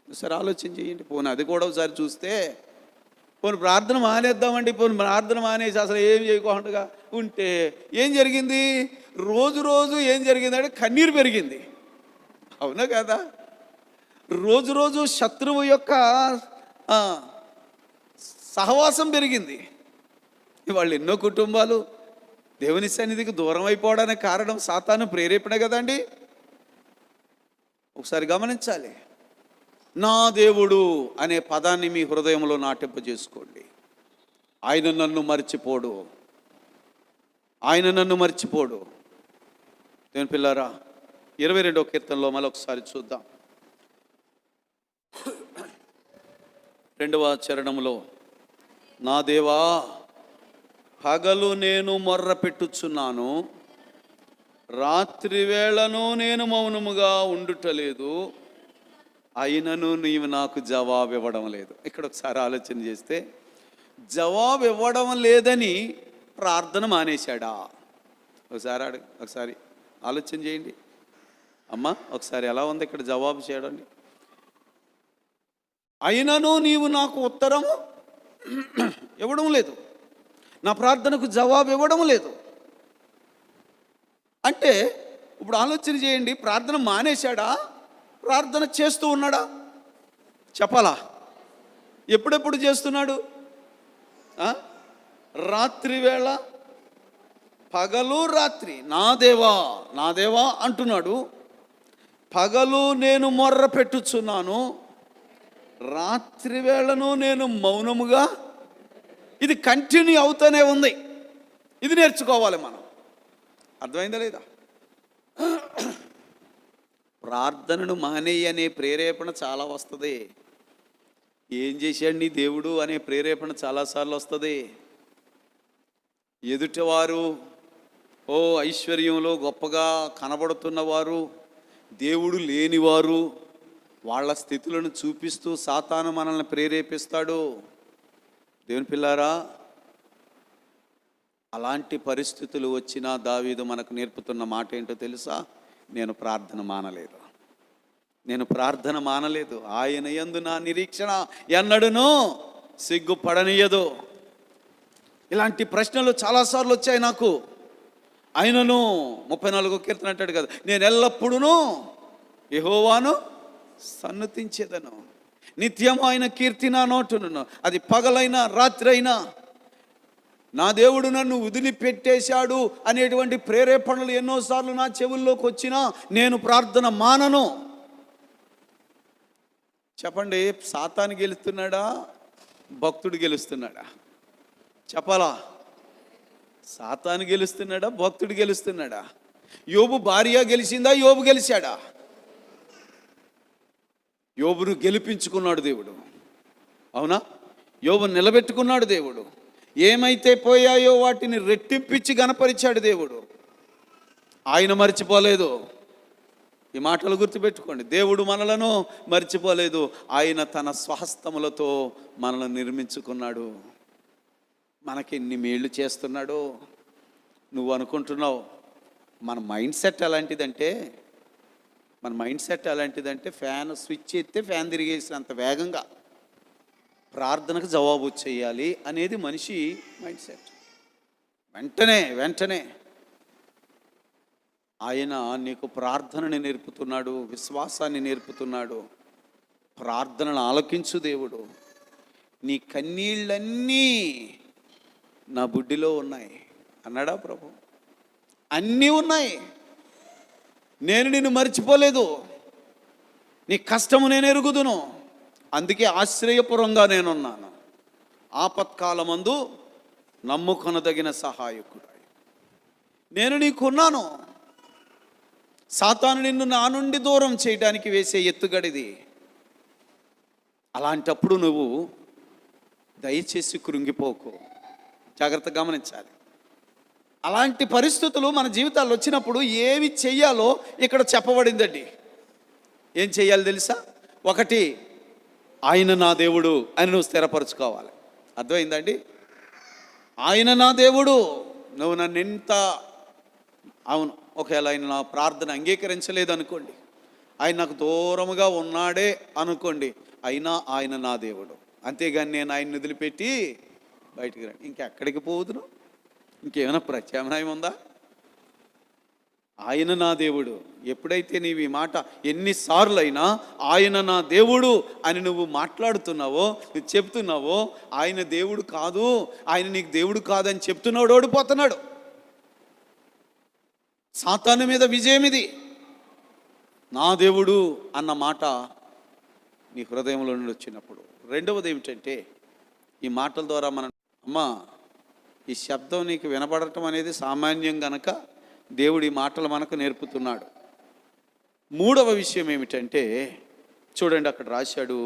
సరే ఆలోచన చేయండి. పోనీ అది కూడా ఒకసారి చూస్తే, పోనీ ప్రార్థన మానేద్దామండి, పోనీ ప్రార్థన మానేసి అసలు ఏం చేయకుండా ఉంటే ఏం జరిగింది? రోజు ఏం జరిగిందంటే కన్నీరు పెరిగింది. అవునా కదా? రోజు శత్రువు యొక్క సహవాసం పెరిగింది. వాళ్ళు ఎన్నో కుటుంబాలు దేవుని సన్నిధికి దూరం అయిపోవడానికి కారణం సాతాను ప్రేరేపణ కదండి. ఒకసారి గమనించాలి. నా దేవుడు అనే పదాన్ని మీ హృదయంలో నాటింపజేసుకోండి. ఆయన నన్ను మర్చిపోడు, ఆయన నన్ను మర్చిపోడు. దేవుని పిల్లారా, 22వ కీర్తనలో మరొకసారి చూద్దాం. 2వ చరణంలో, నా దేవా పగలు నేను మొర్ర పెట్టుచున్నాను, రాత్రి వేళను నేను మౌనముగా ఉండుటలేదు, అయినను నీవు నాకు జవాబు ఇవ్వడం లేదు. ఇక్కడ ఒకసారి ఆలోచన చేస్తే, జవాబు ఇవ్వడం లేదని ప్రార్థన మానేశాడా? ఒకసారి ఆలోచన చేయండి. అమ్మ ఒకసారి ఎలా ఉంది ఇక్కడ జవాబు చేయడండి. అయినను నీవు నాకు ఉత్తరము ఇవ్వడం లేదు, నా ప్రార్థనకు జవాబు ఇవ్వడం లేదు అంటే ఇప్పుడు ఆలోచన చేయండి. ప్రార్థన మానేశాడా? ప్రార్థన చేస్తూ ఉన్నాడా? చెప్పాలా? ఎప్పుడెప్పుడు చేస్తున్నాడు? రాత్రి వేళ, పగలు రాత్రి నా దేవా అంటున్నాడు. పగలు నేను మొర్ర పెట్టుచున్నాను, రాత్రి వేళను నేను మౌనముగా. ఇది కంటిన్యూ అవుతూనే ఉంది. ఇది నేర్చుకోవాలి మనం. అర్థమైందా లేదా? ప్రార్థనను మానేయి అనే ప్రేరేపణ చాలా వస్తుంది. ఏం చేశాడు నీ దేవుడు అనే ప్రేరేపణ చాలాసార్లు వస్తుంది. ఎదుటివారు ఐశ్వర్యంలో గొప్పగా కనబడుతున్నవారు, దేవుడు లేనివారు, వాళ్ళ స్థితులను చూపిస్తూ సాతాను మనల్ని ప్రేరేపిస్తాడు. దేవుని పిల్లారా, అలాంటి పరిస్థితులు వచ్చినా దావీదు మనకు నేర్పుతున్న మాట ఏంటో తెలుసా? నేను ప్రార్థన మానలేదు, ఆయన యందు నా నిరీక్షణ ఎన్నడూనూ సిగ్గుపడనీయదు. ఇలాంటి ప్రశ్నలు చాలాసార్లు వచ్చాయి నాకు. ఆయనను 34వ కీర్తన అంటాడు కదా, నేను ఎల్లప్పుడూ యెహోవాను సన్నుతించేదను, నిత్యము ఆయన కీర్తి నా నోటును. అది పగలైనా రాత్రి అయినా. నా దేవుడు నన్ను వదిలిపెట్టేశాడు అనేటువంటి ప్రేరేపణలు ఎన్నోసార్లు నా చెవుల్లోకి వచ్చినా నేను ప్రార్థన మానను. చెప్పండి, సాతాను గెలుస్తున్నాడా, భక్తుడు గెలుస్తున్నాడా? చెప్పాలా? సాతాను గెలుస్తున్నాడా, భక్తుడు గెలుస్తున్నాడా? యోబు భార్య గెలిచిందా, యోబు గెలిచాడా? యోబును గెలిపించుకున్నాడు దేవుడు. అవునా? యోబును నిలబెట్టుకున్నాడు దేవుడు. ఏమైతే పోయాయో వాటిని రెట్టింపించి గణపరిచాడు దేవుడు. ఆయన మర్చిపోలేదు. ఈ మాటలు గుర్తుపెట్టుకోండి. దేవుడు మనలను మర్చిపోలేదు. ఆయన తన స్వహస్తములతో మనల్ని నిర్మించుకున్నాడు. మనకి ఎన్ని మేళ్ళు చేస్తున్నాడో. నువ్వు అనుకుంటున్నావు మన మైండ్ సెట్ ఎలాంటిదంటే ఫ్యాన్ స్విచ్ ఎత్తే ఫ్యాన్ తిరిగేసినంత వేగంగా ప్రార్థనకు జవాబు చేయాలి అనేది మనిషి మైండ్ సెట్. వెంటనే ఆయన నీకు ప్రార్థనని నేర్పుతున్నాడు, విశ్వాసాన్ని నేర్పుతున్నాడు. ప్రార్థనను ఆలకించు దేవుడు. నీ కన్నీళ్ళన్నీ నా బుడ్డిలో ఉన్నాయి అన్నాడా ప్రభు? అన్నీ ఉన్నాయి. నేను నిన్ను మర్చిపోలేదు. నీ కష్టము నేను ఎరుగుదును, అందుకే ఆశ్రయపురంగా నేనున్నాను. ఆపత్కాలమందు నమ్ముకొనదగిన సహాయకుడు నేను నీకున్నాను. సాతాను నిన్ను నా నుండి దూరం చేయడానికి వేసే ఎత్తుగడిది. అలాంటప్పుడు నువ్వు దయచేసి కృంగిపోకు. జాగ్రత్తగా గమనించాలి. అలాంటి పరిస్థితులు మన జీవితాల్లో వచ్చినప్పుడు ఏమి చెయ్యాలో ఇక్కడ చెప్పబడిందండి. ఏం చెయ్యాలి తెలుసా? ఒకటి, ఆయన నా దేవుడు అని నువ్వు స్థిరపరచుకోవాలి. అర్థమైందండి? ఆయన నా దేవుడు. నువ్వు నన్ను ఎంత, అవును, ఒకవేళ ఆయన నా ప్రార్థన అంగీకరించలేదు అనుకోండి, ఆయన నాకు దూరముగా ఉన్నాడే అనుకోండి, అయినా ఆయన నా దేవుడు. అంతేగాని నేను ఆయన్ని వదిలిపెట్టి బయటికి రండి, ఇంకెక్కడికి పోదును? ఇంకేమైనా ప్రత్యామ్నాయం ఉందా? ఆయన నా దేవుడు. ఎప్పుడైతే నీవు ఈ మాట ఎన్నిసార్లు అయినా ఆయన నా దేవుడు అని నువ్వు మాట్లాడుతున్నావో, నువ్వు చెప్తున్నావో, ఆయన దేవుడు కాదు, ఆయన నీకు దేవుడు కాదని చెప్తున్నాడు, ఓడిపోతున్నాడు. సాతాను మీద విజయం ఇది. నా దేవుడు అన్న మాట నీ హృదయంలో నుండి వచ్చినప్పుడు. రెండవది ఏమిటంటే, ఈ మాటల ద్వారా మనం, అమ్మా ఈ శబ్దం నీకు వినపడటం అనేది సామాన్యం గనక దేవుడి మాటలు మనకు నేర్పుతున్నాడు. మూడవ విషయం ఏమిటంటే, చూడండి అక్కడ రాశాడు,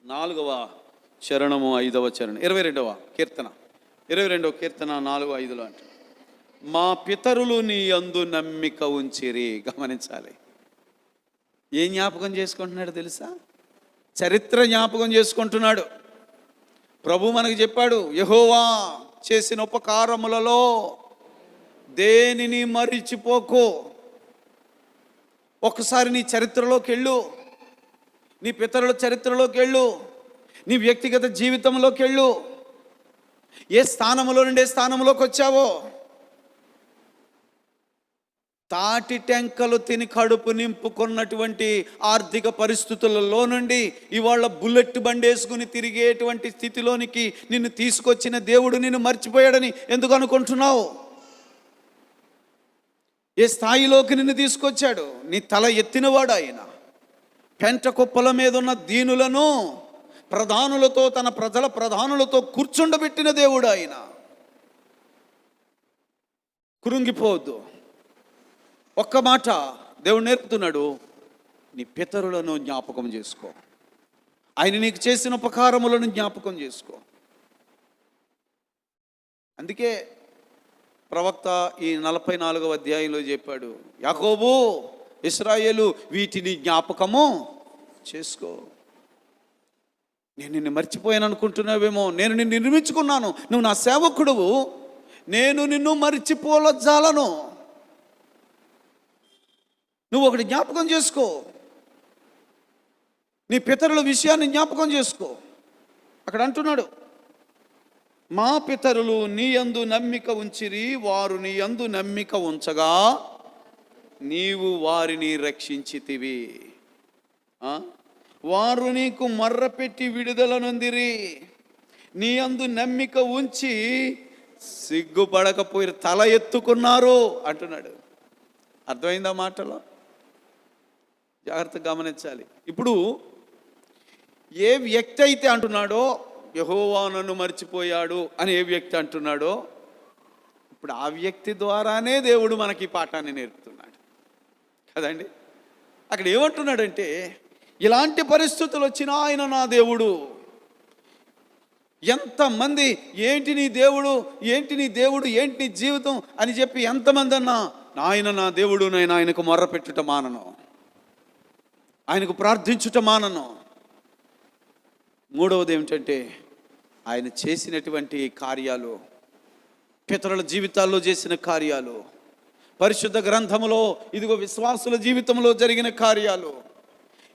4వ చరణము 5వ చరణం, 22వ కీర్తన 4, 5లో అంటే, మా పితరులు నీ యందు నమ్మిక ఉంచిరి. గమనించాలి. ఏం జ్ఞాపకం చేసుకుంటున్నాడు తెలుసా? చరిత్ర జ్ఞాపకం చేసుకుంటున్నాడు. ప్రభు మనకు చెప్పాడు, యెహోవా చేసిన ఉపకారములలో దేనిని మరిచిపోకు. ఒక్కసారి నీ చరిత్రలోకి వెళ్ళు, నీ పితరుల చరిత్రలోకి వెళ్ళు, నీ వ్యక్తిగత జీవితంలోకి వెళ్ళు. ఏ స్థానంలో నుండి ఏ స్థానంలోకి వచ్చావో, తాటి టెంకలు తిని కడుపు నింపుకున్నటువంటి ఆర్థిక పరిస్థితులలో నుండి ఇవాళ బుల్లెట్ బండి వేసుకుని తిరిగేటువంటి స్థితిలోనికి నిన్ను తీసుకొచ్చిన దేవుడు నిన్ను మర్చిపోయాడని ఎందుకు అనుకుంటున్నావు? ఏ స్థాయిలోకి నిన్ను తీసుకొచ్చాడు? నీ తల ఎత్తినవాడు ఆయన. పెంట కుప్పల మీద ఉన్న దీనులను ప్రధానులతో, తన ప్రజల ప్రధానులతో కూర్చుండబెట్టిన దేవుడు ఆయన. కృంగిపోవద్దు. ఒక్క మాట దేవుడు నేర్పుతున్నాడు, నీ పితరులను జ్ఞాపకం చేసుకో, ఆయన నీకు చేసిన ఉపకారములను జ్ఞాపకం చేసుకో. అందుకే ప్రవక్త ఈ 44వ అధ్యాయంలో చెప్పాడు, యాకోబు, ఇశ్రాయేలు, వీటిని జ్ఞాపకము చేసుకో. నేను నిన్ను మర్చిపోయాను అనుకుంటున్నావేమో, నేను నిన్ను నిర్మించుకున్నాను, నువ్వు నా సేవకుడువు, నేను నిన్ను మర్చిపోలజాలను. నువ్వు ఒకటి జ్ఞాపకం చేసుకో, నీ పితరుల విషయాన్ని జ్ఞాపకం చేసుకో. అక్కడ అంటున్నాడు, మా పితరులు నీ యందు నమ్మిక ఉంచిరి, వారు నీ యందు నమ్మిక ఉంచగా నీవు వారిని రక్షించితివి. వారు నీకు మర్రపెట్టి విడుదల నొందిరి, నీ యందు నమ్మిక ఉంచి సిగ్గుపడకపోయి తల ఎత్తుకున్నారు అంటున్నాడు. అర్థమైందా మాటలో? జాగ్రత్తగా గమనించాలి. ఇప్పుడు ఏ వ్యక్తి అయితే అంటున్నాడో యెహోవా నన్ను మర్చిపోయాడు అని ఏ వ్యక్తి అంటున్నాడో, ఇప్పుడు ఆ వ్యక్తి ద్వారానే దేవుడు మనకి పాఠాన్ని నేర్పుతున్నాడు కదండి. అక్కడ ఏమంటున్నాడంటే, ఇలాంటి పరిస్థితులు వచ్చినా ఆయన నా దేవుడు. ఎంతమంది ఏంటి నీ దేవుడు, ఏంటి నీ దేవుడు, ఏంటి నీ జీవితం అని చెప్పి ఎంతమంది అన్నా, ఆయన నా దేవుడు, నేను ఆయనకు మొర్ర పెట్టుట మానను, ఆయనకు ప్రార్థించుట మానను. మూడవది ఏమిటంటే, ఆయన చేసినటువంటి కార్యాలు, పితరుల జీవితాల్లో చేసిన కార్యాలు, పరిశుద్ధ గ్రంథములో, ఇదిగో విశ్వాసుల జీవితంలో జరిగిన కార్యాలు,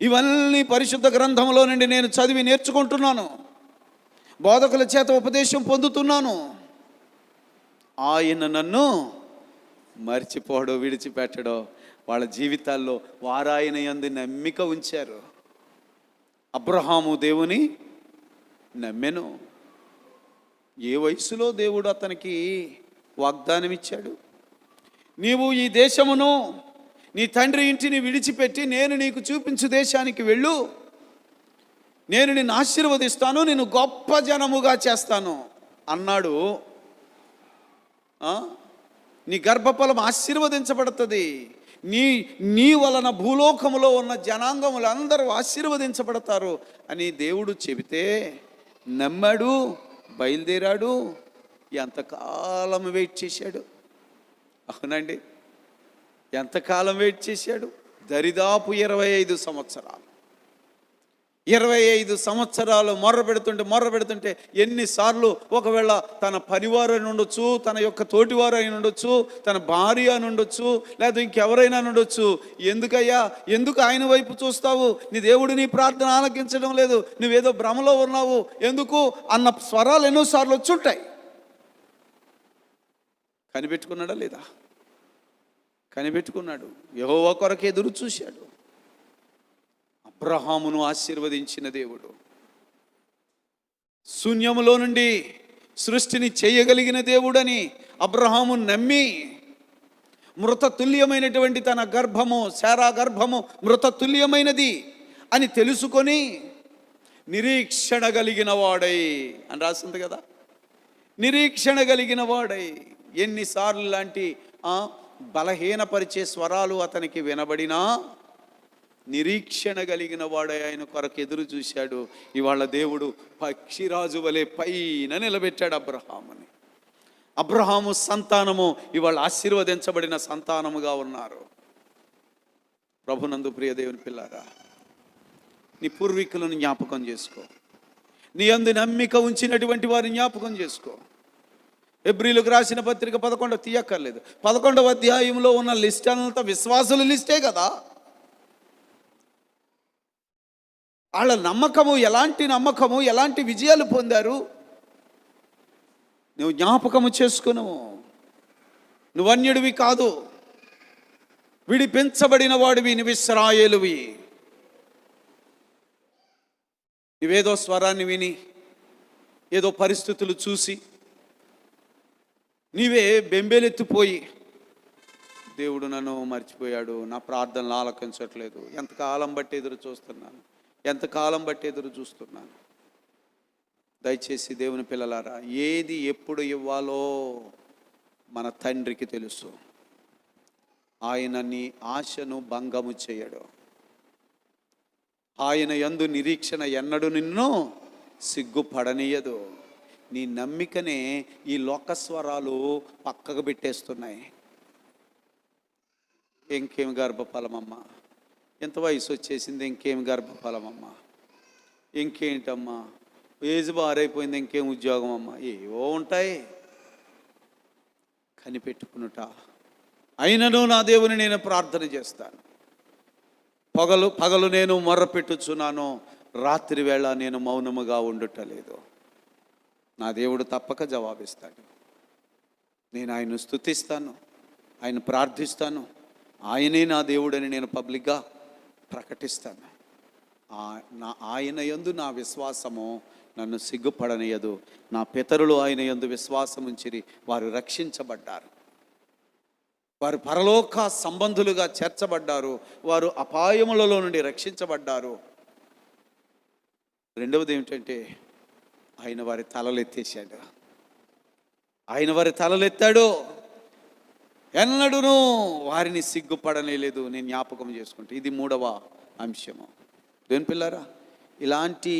ఇవన్నీ పరిశుద్ధ గ్రంథంలో నుండి నేను చదివి నేర్చుకుంటున్నాను, బోధకుల చేత ఉపదేశం పొందుతున్నాను. ఆయన నన్ను మర్చిపోడో విడిచిపెట్టడో. వాళ్ళ జీవితాల్లో వారు ఆయన యందు నమ్మిక ఉంచారు. అబ్రహాము దేవుని నమ్మెను. ఏ వయసులో దేవుడు అతనికి వాగ్దానం ఇచ్చాడు? నీవు ఈ దేశమును నీ తండ్రి ఇంటిని విడిచిపెట్టి నేను నీకు చూపించు దేశానికి వెళ్ళు, నేను నిన్ను ఆశీర్వదిస్తాను, నేను గొప్ప జనముగా చేస్తాను అన్నాడు. నీ గర్భఫలం ఆశీర్వదించబడుతుంది, నీ వలన భూలోకములో ఉన్న జనాంగములు అందరూ ఆశీర్వదించబడతారు అని దేవుడు చెబితే నమ్మాడు, బయలుదేరాడు. ఎంతకాలం వెయిట్ చేశాడు? అవునండి, ఎంతకాలం వెయిట్ చేశాడు? దరిదాపు 25 సంవత్సరాలు. 25 సంవత్సరాలు మొర్ర పెడుతుంటే ఎన్నిసార్లు ఒకవేళ తన పనివారు అని ఉండొచ్చు, తన యొక్క తోటివారు అని ఉండొచ్చు, తన భార్య అని ఉండొచ్చు, లేదా ఇంకెవరైనా ఉండొచ్చు. ఎందుకయ్యా, ఎందుకు ఆయన వైపు చూస్తావు? నీ దేవుడు నీ ప్రార్థన ఆలకించడం లేదు, నువ్వేదో భ్రమలో ఉన్నావు ఎందుకు అన్న స్వరాలు ఎన్నోసార్లు వచ్చుంటాయి. కనిపెట్టుకున్నాడా లేదా? కనిపెట్టుకున్నాడు. యెహోవా కొరకు ఎదురు చూశాడు. అబ్రహామును ఆశీర్వదించిన దేవుడు, శూన్యములో నుండి సృష్టిని చేయగలిగిన దేవుడని అబ్రహాము నమ్మి, మృతతుల్యమైనటువంటి తన గర్భము, శారా గర్భము మృతతుల్యమైనది అని తెలుసుకొని నిరీక్షణ కలిగిన వాడై అని రాసింది కదా. నిరీక్షణ కలిగిన వాడై ఎన్నిసార్లు లాంటి బలహీనపరిచే స్వరాలు అతనికి వినబడినా నిరీక్షణ కలిగిన వాడై ఆయన కొరకు ఎదురు చూశాడు. ఇవాళ దేవుడు పక్షిరాజు వలె పైన నిలబెట్టాడు అబ్రహాముని. అబ్రహాము సంతానము ఇవాళ ఆశీర్వదించబడిన సంతానముగా ఉన్నారు. ప్రభునందు ప్రియ దేవుని పిల్లారా, నీ పూర్వీకులను జ్ఞాపకం చేసుకో. నీ యందు నమ్మిక ఉంచినటువంటి వారిని జ్ఞాపకం చేసుకో. హెబ్రీలకు రాసిన పత్రిక 11 తీయక్కర్లేదు, 11వ అధ్యాయంలో ఉన్న లిస్ట్ అంతా విశ్వాసుల లిస్టే కదా. వాళ్ళ నమ్మకము, ఎలాంటి నమ్మకము, ఎలాంటి విజయాలు పొందారు నువ్వు జ్ఞాపకము చేసుకును. నువ్వు అన్యుడివి కాదు, విడిపించబడిన వాడివి, నువ్వు ఇశ్రాయేలువి. నువ్వేదో స్వరాన్ని విని, ఏదో పరిస్థితులు చూసి నీవే బెంబేలెత్తిపోయి దేవుడు నన్ను మర్చిపోయాడు, నా ప్రార్థనలు ఆలకించట్లేదు, ఎంతకాలం బట్టి ఎదురు చూస్తున్నాను. దయచేసి దేవుని పిల్లలారా, ఏది ఎప్పుడు ఇవ్వాలో మన తండ్రికి తెలుసు. ఆయన నీ ఆశను భంగము చేయడు. ఆయన యందు నిరీక్షణ ఎన్నడూ నిన్ను సిగ్గుపడనీయదు. నీ నమ్మికనే ఈ లోకస్వరాలు పక్కకు పెట్టేస్తున్నాయి. ఇంకేం గర్భఫలమమ్మా, ఎంత వయసు వచ్చేసింది, ఇంకేం గర్భఫలమమ్మా, ఇంకేంటమ్మా, ఏజ్ బారైపోయింది, ఇంకేం ఉద్యోగం అమ్మా, ఏవో ఉంటాయి. కనిపెట్టుకునుట. అయినను నా దేవుని నేను ప్రార్థన చేస్తాను. పగలు నేను మొర్రపెట్టుచున్నాను, రాత్రి వేళ నేను మౌనముగా ఉండుటలేదు. నా దేవుడు తప్పక జవాబిస్తాడు. నేను ఆయన్ను స్తుతిస్తాను, ఆయన ప్రార్థిస్తాను, ఆయనే నా దేవుడని నేను పబ్లిక్గా ప్రకటిస్తాను. ఆయన యందు నా విశ్వాసము నన్ను సిగ్గుపడనీయదు. నా పితరులు ఆయన యందు విశ్వాసం ఉంచిరి, వారు రక్షించబడ్డారు, వారు పరలోక సంబంధులుగా చేర్చబడ్డారు, వారు అపాయములలో నుండి రక్షించబడ్డారు. రెండవది ఏమిటంటే ఆయన వారి తలలెత్తేశాడు. ఆయన వారి తలలెత్తాడు, ఎన్నడూను వారిని సిగ్గుపడనేలేదు. నేను జ్ఞాపకం చేసుకుంటే ఇది 3వ అంశము. దేవుని పిల్లారా, ఇలాంటి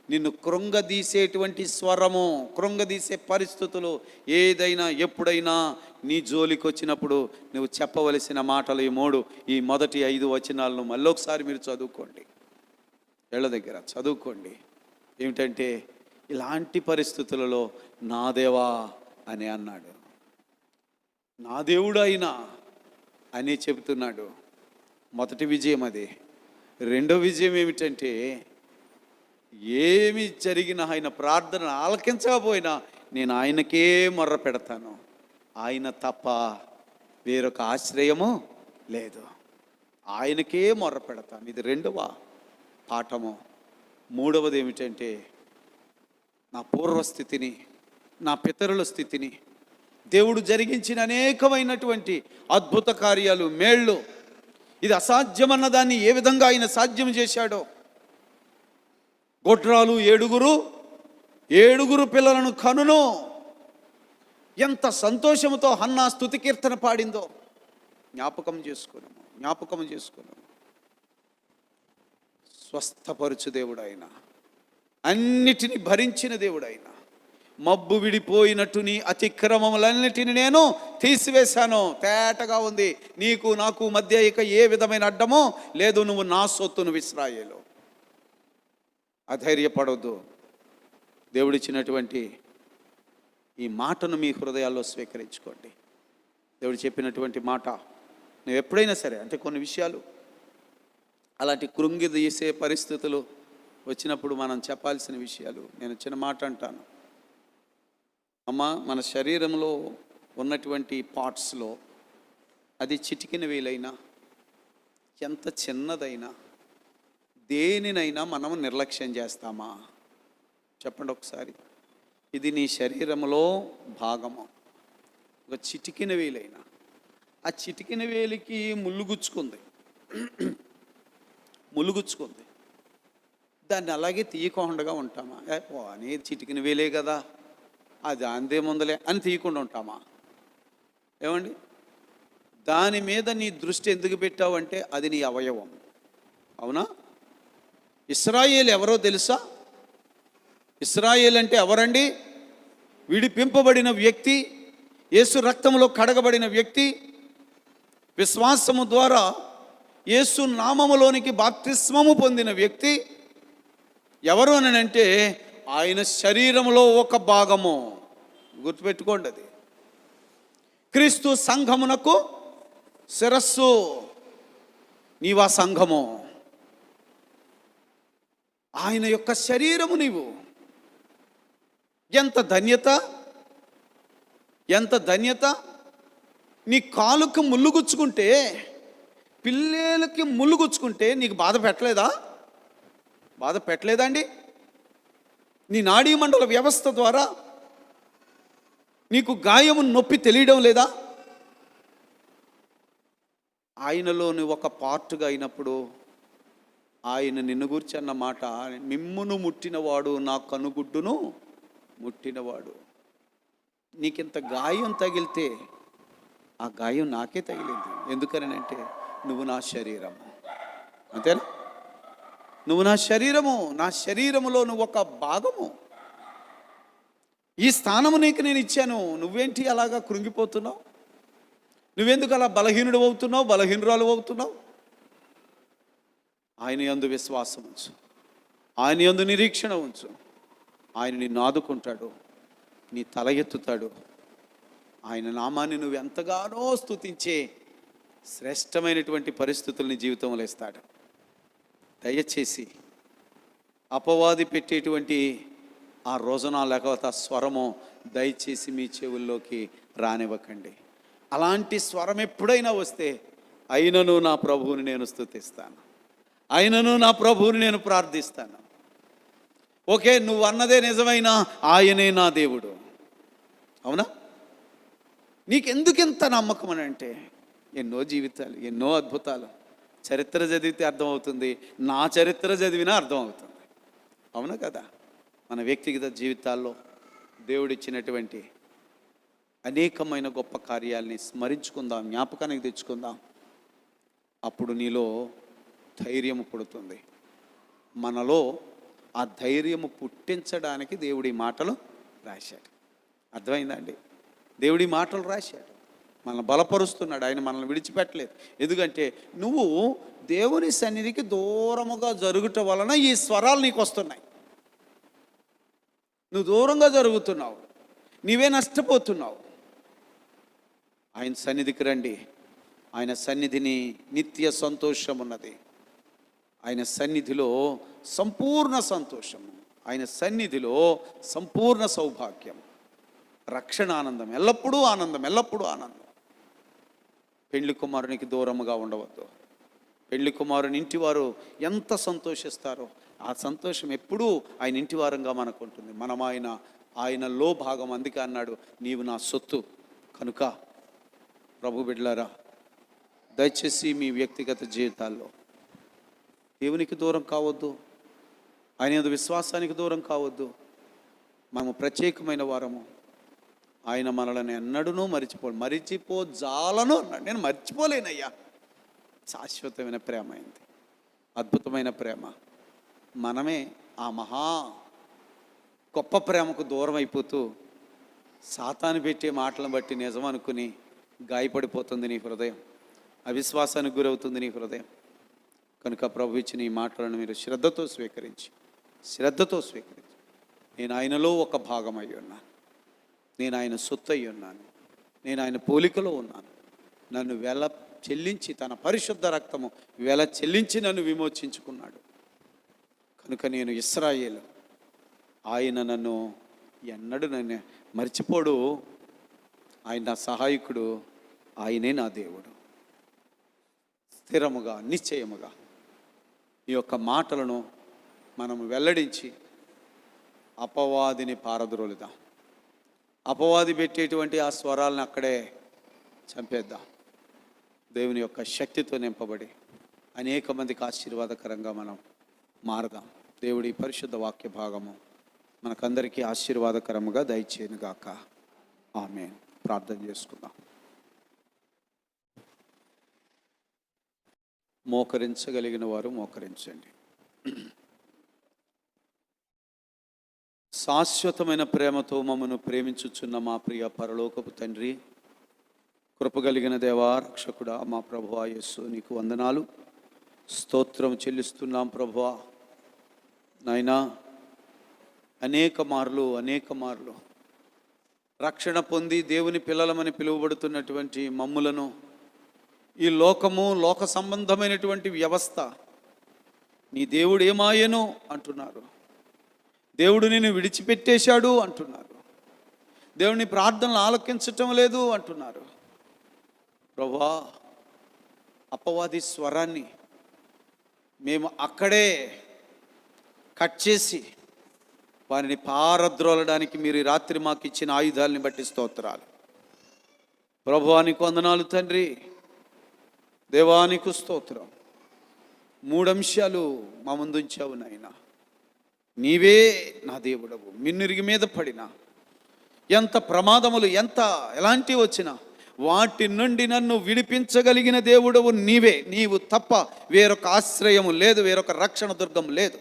నిన్ను కృంగదీసేటువంటి స్వరము, కృంగదీసే పరిస్థితులు ఏదైనా ఎప్పుడైనా నీ జోలికి వచ్చినప్పుడు నువ్వు చెప్పవలసిన మాటలు ఈ మొదటి 5 వచనాలను మళ్ళొకసారి మీరు చదువుకోండి, ఏళ్ళ దగ్గర చదువుకోండి. ఏమిటంటే, ఇలాంటి పరిస్థితులలో నా దేవా అని అన్నాడు. నా దేవుడు అయినా అని చెబుతున్నాడు. మొదటి విజయం అది. రెండో విజయం ఏమిటంటే, ఏమి జరిగినా ఆయన ప్రార్థన ఆలకించకపోయినా నేను ఆయనకే మొర్ర పెడతాను, ఆయన తప్ప వేరొక ఆశ్రయము లేదు. ఆయనకే మొర్ర పెడతాను. ఇది రెండవ పాఠము. మూడవది ఏమిటంటే, నా పూర్వస్థితిని, నా పితరుల స్థితిని, దేవుడు జరిగించిన అనేకమైనటువంటి అద్భుత కార్యాలు, మేళ్ళు, ఇది అసాధ్యమన్న దాన్ని ఏ విధంగా ఆయన సాధ్యం చేశాడో. గొడ్రాలు ఏడుగురు పిల్లలను కనును. ఎంత సంతోషంతో హన్నా స్తుతి కీర్తన పాడిందో జ్ఞాపకం చేసుకున్నాము. స్వస్థపరుచు దేవుడు ఆయన, అన్నిటినీ భరించిన దేవుడు ఆయన. మబ్బు విడిపోయినట్టు నీ అతిక్రమములన్నిటిని నేను తీసివేశాను. తేటగా ఉంది. నీకు నాకు మధ్య ఇక ఏ విధమైన అడ్డమో లేదు. నువ్వు నా సొత్తును ఇశ్రాయేలు. అధైర్యపడవద్దు. దేవుడిచ్చినటువంటి ఈ మాటను మీ హృదయాల్లో స్వీకరించుకోండి. దేవుడు చెప్పినటువంటి మాట నువ్వు ఎప్పుడైనా సరే, అంటే కొన్ని విషయాలు అలాంటి కృంగి తీసే పరిస్థితులు వచ్చినప్పుడు మనం చెప్పాల్సిన విషయాలు, నేను చిన్న మాట అంటాను. అమ్మ, మన శరీరంలో ఉన్నటువంటి పార్ట్స్లో అది చిటికిన వేలైనా, ఎంత చిన్నదైనా, దేనినైనా మనం నిర్లక్ష్యం చేస్తామా? చెప్పండి ఒకసారి. ఇది నీ శరీరంలో భాగము. ఒక చిటికిన వేలైనా, ఆ చిటికిన వేలికి ముళ్ళు గుచ్చుకుంది, దాన్ని అలాగే తీయకుండా ఉంటామా? అని చిటికిన వేలే కదా, అది అందేముందలే అని తీయకుండా ఉంటామా? ఏమండి, దాని మీద నీ దృష్టి ఎందుకు పెట్టావంటే అది నీ అవయవం. అవునా? ఇశ్రాయేలు ఎవరో తెలుసా? ఇశ్రాయేలు అంటే ఎవరండి? విడిపింపబడిన వ్యక్తి, యేసు రక్తంలో కడగబడిన వ్యక్తి, విశ్వాసము ద్వారా యేసు నామములోనికి బాప్తిస్మము పొందిన వ్యక్తి. ఎవరు అని అంటే ఆయన శరీరంలో ఒక భాగము. గుర్తుపెట్టుకోండి, అది క్రీస్తు సంఘమునకు శిరస్సు. నీవా సంఘము, ఆయన యొక్క శరీరము నీవు. ఎంత ధన్యత! నీ కాలుకు ముళ్ళు గుచ్చుకుంటే, పిల్లలకి ముళ్ళు గుచ్చుకుంటే నీకు బాధ పెట్టలేదా అండి? నీ నాడీ మండల వ్యవస్థ ద్వారా నీకు గాయము నొప్పి తెలియడం లేదా? ఆయనలోని ఒక పార్ట్గా అయినప్పుడు ఆయన నిన్ను గురించి అన్న మాట, మిమ్మును ముట్టినవాడు నా కనుగుడ్డును ముట్టినవాడు. నీకింత గాయం తగిలితే ఆ గాయం నాకే తగిలింది. ఎందుకనంటే నువ్వు నా శరీరము. అంతేనా? నువ్వు నా శరీరములో నువ్వు ఒక భాగము. ఈ స్థానము నీకు నేను ఇచ్చాను. నువ్వేంటి అలాగా కృంగిపోతున్నావు? నువ్వెందుకు అలా బలహీనురాలు అవుతున్నావు? ఆయన యందు విశ్వాసం ఉంచు, ఆయన యందు నిరీక్షణ ఉంచు. ఆయన నిన్ను ఆదుకుంటాడు, నీ తల ఎత్తుతాడు. ఆయన నామాన్ని నువ్వు ఎంతగానో స్తుతించే శ్రేష్టమైనటువంటి పరిస్థితులు నీ జీవితంలో ఇస్తాడు. దయచేసి అపవాది పెట్టేటువంటి ఆ రోజున లేకపోతే ఆ స్వరము దయచేసి మీ చెవుల్లోకి రానివ్వకండి. అలాంటి స్వరం ఎప్పుడైనా వస్తే, అయినను నా ప్రభువుని నేను స్తుతిస్తాను, అయినను నా ప్రభువుని నేను ప్రార్థిస్తాను. ఓకే, నువ్వు అన్నదే నిజమైనా ఆయనే నా దేవుడు. అవునా? నీకెందుకింత నమ్మకం అని అంటే, ఎన్నో జీవితాలు, ఎన్నో అద్భుతాలు. చరిత్ర చదివితే అర్థమవుతుంది, నా చరిత్ర చదివినా అర్థమవుతుంది. అవునా కదా? మన వ్యక్తిగత జీవితాల్లో దేవుడిచ్చినటువంటి అనేకమైన గొప్ప కార్యాలని స్మరించుకుందాం, జ్ఞాపకానికి తెచ్చుకుందాం. అప్పుడు నీలో ధైర్యము పుడుతుంది. మనలో ఆ ధైర్యము పుట్టించడానికి దేవుడి మాటలు రాశాడు. అర్థమైందండి? దేవుడి మాటలు రాశాడు, మనల్ని బలపరుస్తున్నాడు. ఆయన మనల్ని విడిచిపెట్టలేదు. ఎందుకంటే నువ్వు దేవుని సన్నిధికి దూరముగా జరుగుట వలన ఈ స్వరాలు నీకు వస్తున్నాయి. నువ్వు దూరంగా జరుగుతున్నావు, నీవే నష్టపోతున్నావు. ఆయన సన్నిధికి రండి. ఆయన సన్నిధిని నిత్య సంతోషం ఉన్నది. ఆయన సన్నిధిలో సంపూర్ణ సంతోషము, ఆయన సన్నిధిలో సంపూర్ణ సౌభాగ్యం. రక్షణ ఆనందం, ఎల్లప్పుడూ ఆనందం, ఎల్లప్పుడూ ఆనందం. పెళ్లి కుమారునికి దూరముగా ఉండవద్దు. పెళ్లి కుమారుని ఇంటి వారు ఎంత సంతోషిస్తారో ఆ సంతోషం ఎప్పుడూ ఆయన ఇంటి వారంగా మనకు ఉంటుంది. మనం ఆయనలో భాగం. అందుకే అన్నాడు, నీవు నా సొత్తు. కనుక ప్రభు బిడ్డలారా, దయచేసి మీ వ్యక్తిగత జీవితాల్లో దేవునికి దూరం కావద్దు, ఆయన యందు విశ్వాసానికి దూరం కావద్దు. మనము ప్రత్యేకమైన వారము. ఆయన మనల్ని ఎన్నడూ మరిచిపోజాలను అన్నాడు. నేను మర్చిపోలేనయ్యా. శాశ్వతమైన ప్రేమ అయింది, అద్భుతమైన ప్రేమ. మనమే ఆ మహా గొప్ప ప్రేమకు దూరం అయిపోతూ సాతాను పెట్టే మాటలను బట్టి నిజం అనుకుని గాయపడిపోతుంది నీ హృదయం, అవిశ్వాసానికి గురవుతుంది నీ హృదయం. కనుక ప్రభు ఇచ్చిన ఈ మాటలను మీరు శ్రద్ధతో స్వీకరించి నేను ఆయనలో ఒక భాగం అయి ఉన్నాను, నేను ఆయన సొత్తు అయి ఉన్నాను, నేను ఆయన పోలికలో ఉన్నాను. నన్ను వెల చెల్లించి, తన పరిశుద్ధ రక్తము వెల చెల్లించి నన్ను విమోచించుకున్నాడు. కనుక నేను ఇశ్రాయేలు. ఆయన నన్ను ఎన్నడూ నన్ను మర్చిపోడు. ఆయన నా సహాయకుడు, ఆయనే నా దేవుడు. స్థిరముగా, నిశ్చయముగా ఈ యొక్క మాటలను మనము వెల్లడించి అపవాదిని పారద్రోలుదాం. అపవాది పెట్టేటువంటి ఆ స్వరాలను అక్కడే చంపేద్దాం. దేవుని యొక్క శక్తితో నింపబడి అనేక మందికి ఆశీర్వాదకరంగా మనం మారదాం. దేవుడి పరిశుద్ధ వాక్య భాగము మనకందరికీ ఆశీర్వాదకరముగా దయచేయునుగాక. ఆమేన్. ప్రార్థన చేసుకుందాం. మోకరించగలిగిన వారు మోకరించండి. శాశ్వతమైన ప్రేమతో మమ్మను ప్రేమించుచున్న మా ప్రియ పరలోకపు తండ్రి, కృపగలిగిన దేవా, రక్షకుడా, మా ప్రభువా యేసు, నీకు వందనాలు, స్తోత్రం చెల్లిస్తున్నాం ప్రభువా. నాయనా, అనేక మార్లు రక్షణ పొంది దేవుని పిల్లలమని పిలువబడుతున్నటువంటి మమ్ములను ఈ లోక సంబంధమైనటువంటి వ్యవస్థ, నీ దేవుడు ఏమాయను అంటున్నారు, దేవుడు నిన్ను విడిచిపెట్టేశాడు అంటున్నారు, దేవుని ప్రార్థనలు ఆలకించటం లేదు అంటున్నారు. ప్రభువా, అపవాది స్వరాన్ని మేము అక్కడే కట్ చేసి వారిని పారద్రోలడానికి మీరు రాత్రి మాకు ఇచ్చిన ఆయుధాలని బట్టి స్తోత్రాలు. ప్రభువానికి వందనాలు తండ్రి, దేవానికి స్తోత్రం. 3 అంశాలు మా ముందు ఉంచావు నాయనా. నీవే నా దేవుడవు. మిన్నురిగి మీద పడిన ఎంత ప్రమాదములు ఎలాంటివి వచ్చినా వాటి నుండి నన్ను విడిపించగలిగిన దేవుడవు నీవే. నీవు తప్ప వేరొక ఆశ్రయము లేదు, వేరొక రక్షణ దుర్గం లేదు.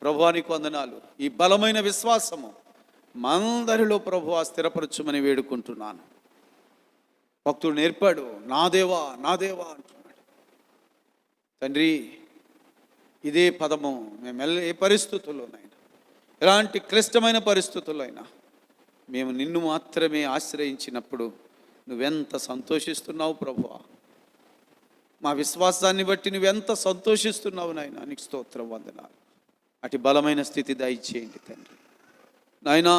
ప్రభువానికి వందనాలు. ఈ బలమైన విశ్వాసము మందరిలో ప్రభువా స్థిరపరచుమని వేడుకుంటున్నాను. భక్తుడు నేర్పాడు, నా దేవా నా దేవా అంటున్నాడు. తండ్రి, ఇదే పదము మేము ఏ పరిస్థితుల్లోనైనా, ఎలాంటి క్లిష్టమైన పరిస్థితుల్లో మేము నిన్ను మాత్రమే ఆశ్రయించినప్పుడు నువ్వెంత సంతోషిస్తున్నావు ప్రభువా. మా విశ్వాసాన్ని బట్టి నువ్వెంత సంతోషిస్తున్నావు నాయనా. నీకు స్తోత్రం, వందనాలు. అటు బలమైన స్థితి దయచేయండి తండ్రి. నాయనా,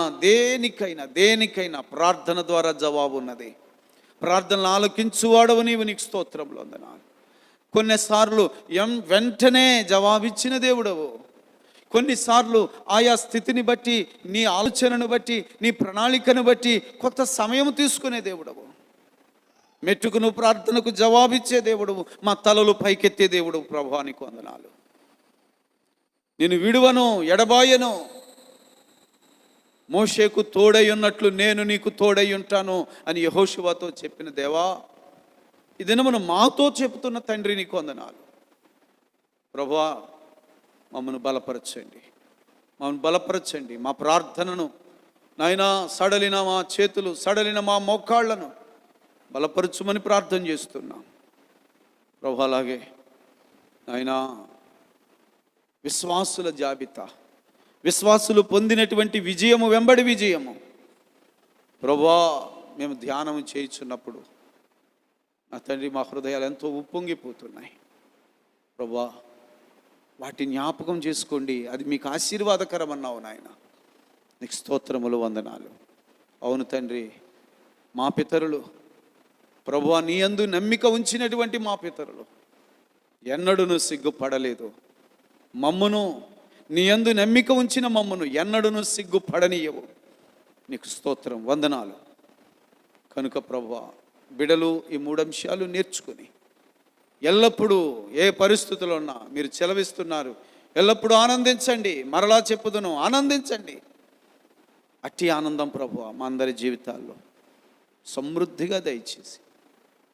దేనికైనా ప్రార్థన ద్వారా జవాబు ఉన్నది. ప్రార్థనలు ఆలకించువాడవు నీవు. నీకు స్తోత్రంలో వందనాలు. కొన్నిసార్లు వెంటనే జవాబిచ్చిన దేవుడవు, కొన్నిసార్లు ఆయా స్థితిని బట్టి, నీ ఆలోచనను బట్టి, నీ ప్రణాళికను బట్టి కొంత సమయం తీసుకునే దేవుడవు. మెట్టుకును ప్రార్థనకు జవాబిచ్చే దేవుడవు, మా తలలు పైకెత్తే దేవుడవు. ప్రభువానికి వందనాలు. నేను విడువను, ఎడబాయను. మోషేకు తోడై ఉన్నట్లు నేను నీకు తోడై ఉంటాను అని యెహోషువతో చెప్పిన దేవా, ఈ దినమును మాతో చెబుతున్న తండ్రి నీకు వందనాలు. ప్రభువా, మమ్మల్ని బలపరచండి. మా ప్రార్థనను నాయనా, సడలిన మా చేతులు, సడలిన మా మోకాళ్లను బలపరచుమని ప్రార్థన చేస్తున్నాం ప్రభు. అలాగే నాయనా, విశ్వాసుల జాబితా, విశ్వాసులు పొందినటువంటి విజయము వెంబడి విజయము ప్రభువా మేము ధ్యానం చేయుచున్నప్పుడు నా తండ్రి, మా హృదయాలు ఎంతో ఉప్పొంగిపోతున్నాయి ప్రభువా. వాటి జ్ఞాపకం చేసుకోండి. అది మీకు ఆశీర్వాదకరం అన్నావు నాయన. నీకు స్తోత్రములు, వందనాలు. అవును తండ్రి, మా పితరులు ప్రభువా నీ యందు నమ్మిక ఉంచినటువంటి మా పితరులు ఎన్నడూను సిగ్గుపడలేదు. మమ్మును నీ యందు నమ్మిక ఉంచిన మమ్మును ఎన్నడూను సిగ్గుపడనీయవు. నీకు స్తోత్రం, వందనాలు. కనుక ప్రభువా బిడలు ఈ 3 అంశాలు నేర్చుకుని ఎల్లప్పుడూ ఏ పరిస్థితుల్లో ఉన్నా మీరు చెలవిస్తున్నారు, ఎల్లప్పుడూ ఆనందించండి. మరలా చెప్పుదును, ఆనందించండి. అట్టి ఆనందం ప్రభువా మా అందరి జీవితాల్లో సమృద్ధిగా దయచేసి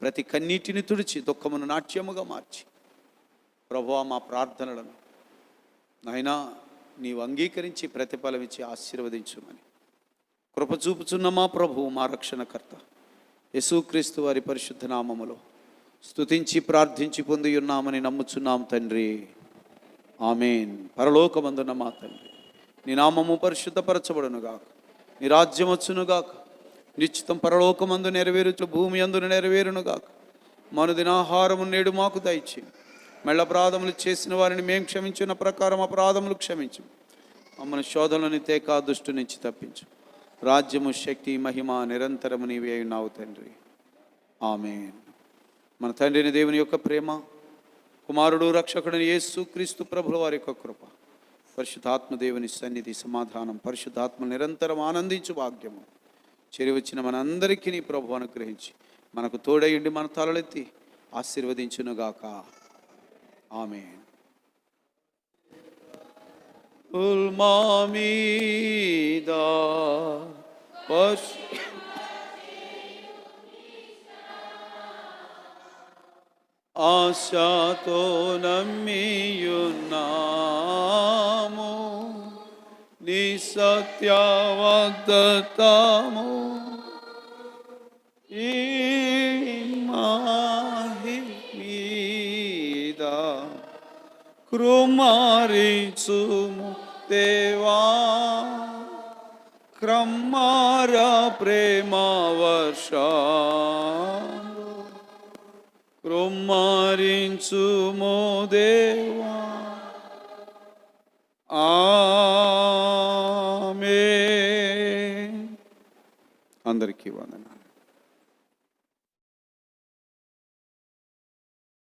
ప్రతి కన్నీటిని తుడిచి దుఃఖమును నాట్యముగా మార్చి ప్రభువా మా ప్రార్థనలను నాయనా నీవు అంగీకరించి ప్రతిఫలం ఇచ్చి ఆశీర్వదించుమని కృప చూపుచున్న మా ప్రభువు మా రక్షణకర్త యేసుక్రీస్తు వారి పరిశుద్ధ నామములో స్తుతించి ప్రార్థించి పొంది ఉన్నామని నమ్ముచున్నాం తండ్రి. ఆమేన్. పరలోకమందున్న మా తండ్రి, నీ నామము పరిశుద్ధపరచబడునుగాక, నీ రాజ్యం వచ్చునుగాక, నిశ్చితం పరలోకమందు నెరవేరుచు భూమి అందును నెరవేరునుగాక. మనుదినాహారము నేడు మాకు దయచేయి. మెళ్ళ అపరాధములు చేసిన వారిని మేము క్షమించిన ప్రకారం అపరాధములు క్షమించు. మమ్మల్ని శోధనని తేకా దుష్టు నుంచి తప్పించు. రాజ్యము, శక్తి, మహిమ నిరంతరము నీవే ఉన్నావు తండ్రి. ఆమేన్. మన తండ్రిని దేవుని యొక్క ప్రేమ, కుమారుడు రక్షకుడిని యేసుక్రీస్తు ప్రభుల వారి యొక్క కృప, పరిశుద్ధాత్మ దేవుని సన్నిధి, సమాధానం, పరిశుద్ధాత్మ నిరంతరం ఆనందించు భాగ్యము చేరివచ్చిన మనందరికీ నీ ప్రభు అనుగ్రహించి మనకు తోడయుండి మన తలలెత్తి ఆశీర్వదించునుగాక. ఆమేన్. ఉల్మామీదా ఆశతో నమ్మియున్నాము, నీ సత్య వాగ్దత్తము ఈ మాహి మీద కృమారించుము దేవా. క్రమార ప్రేమ వర్ష కృమారించుము దేవా. ఆమేన్. అందరికీ వందనాలు.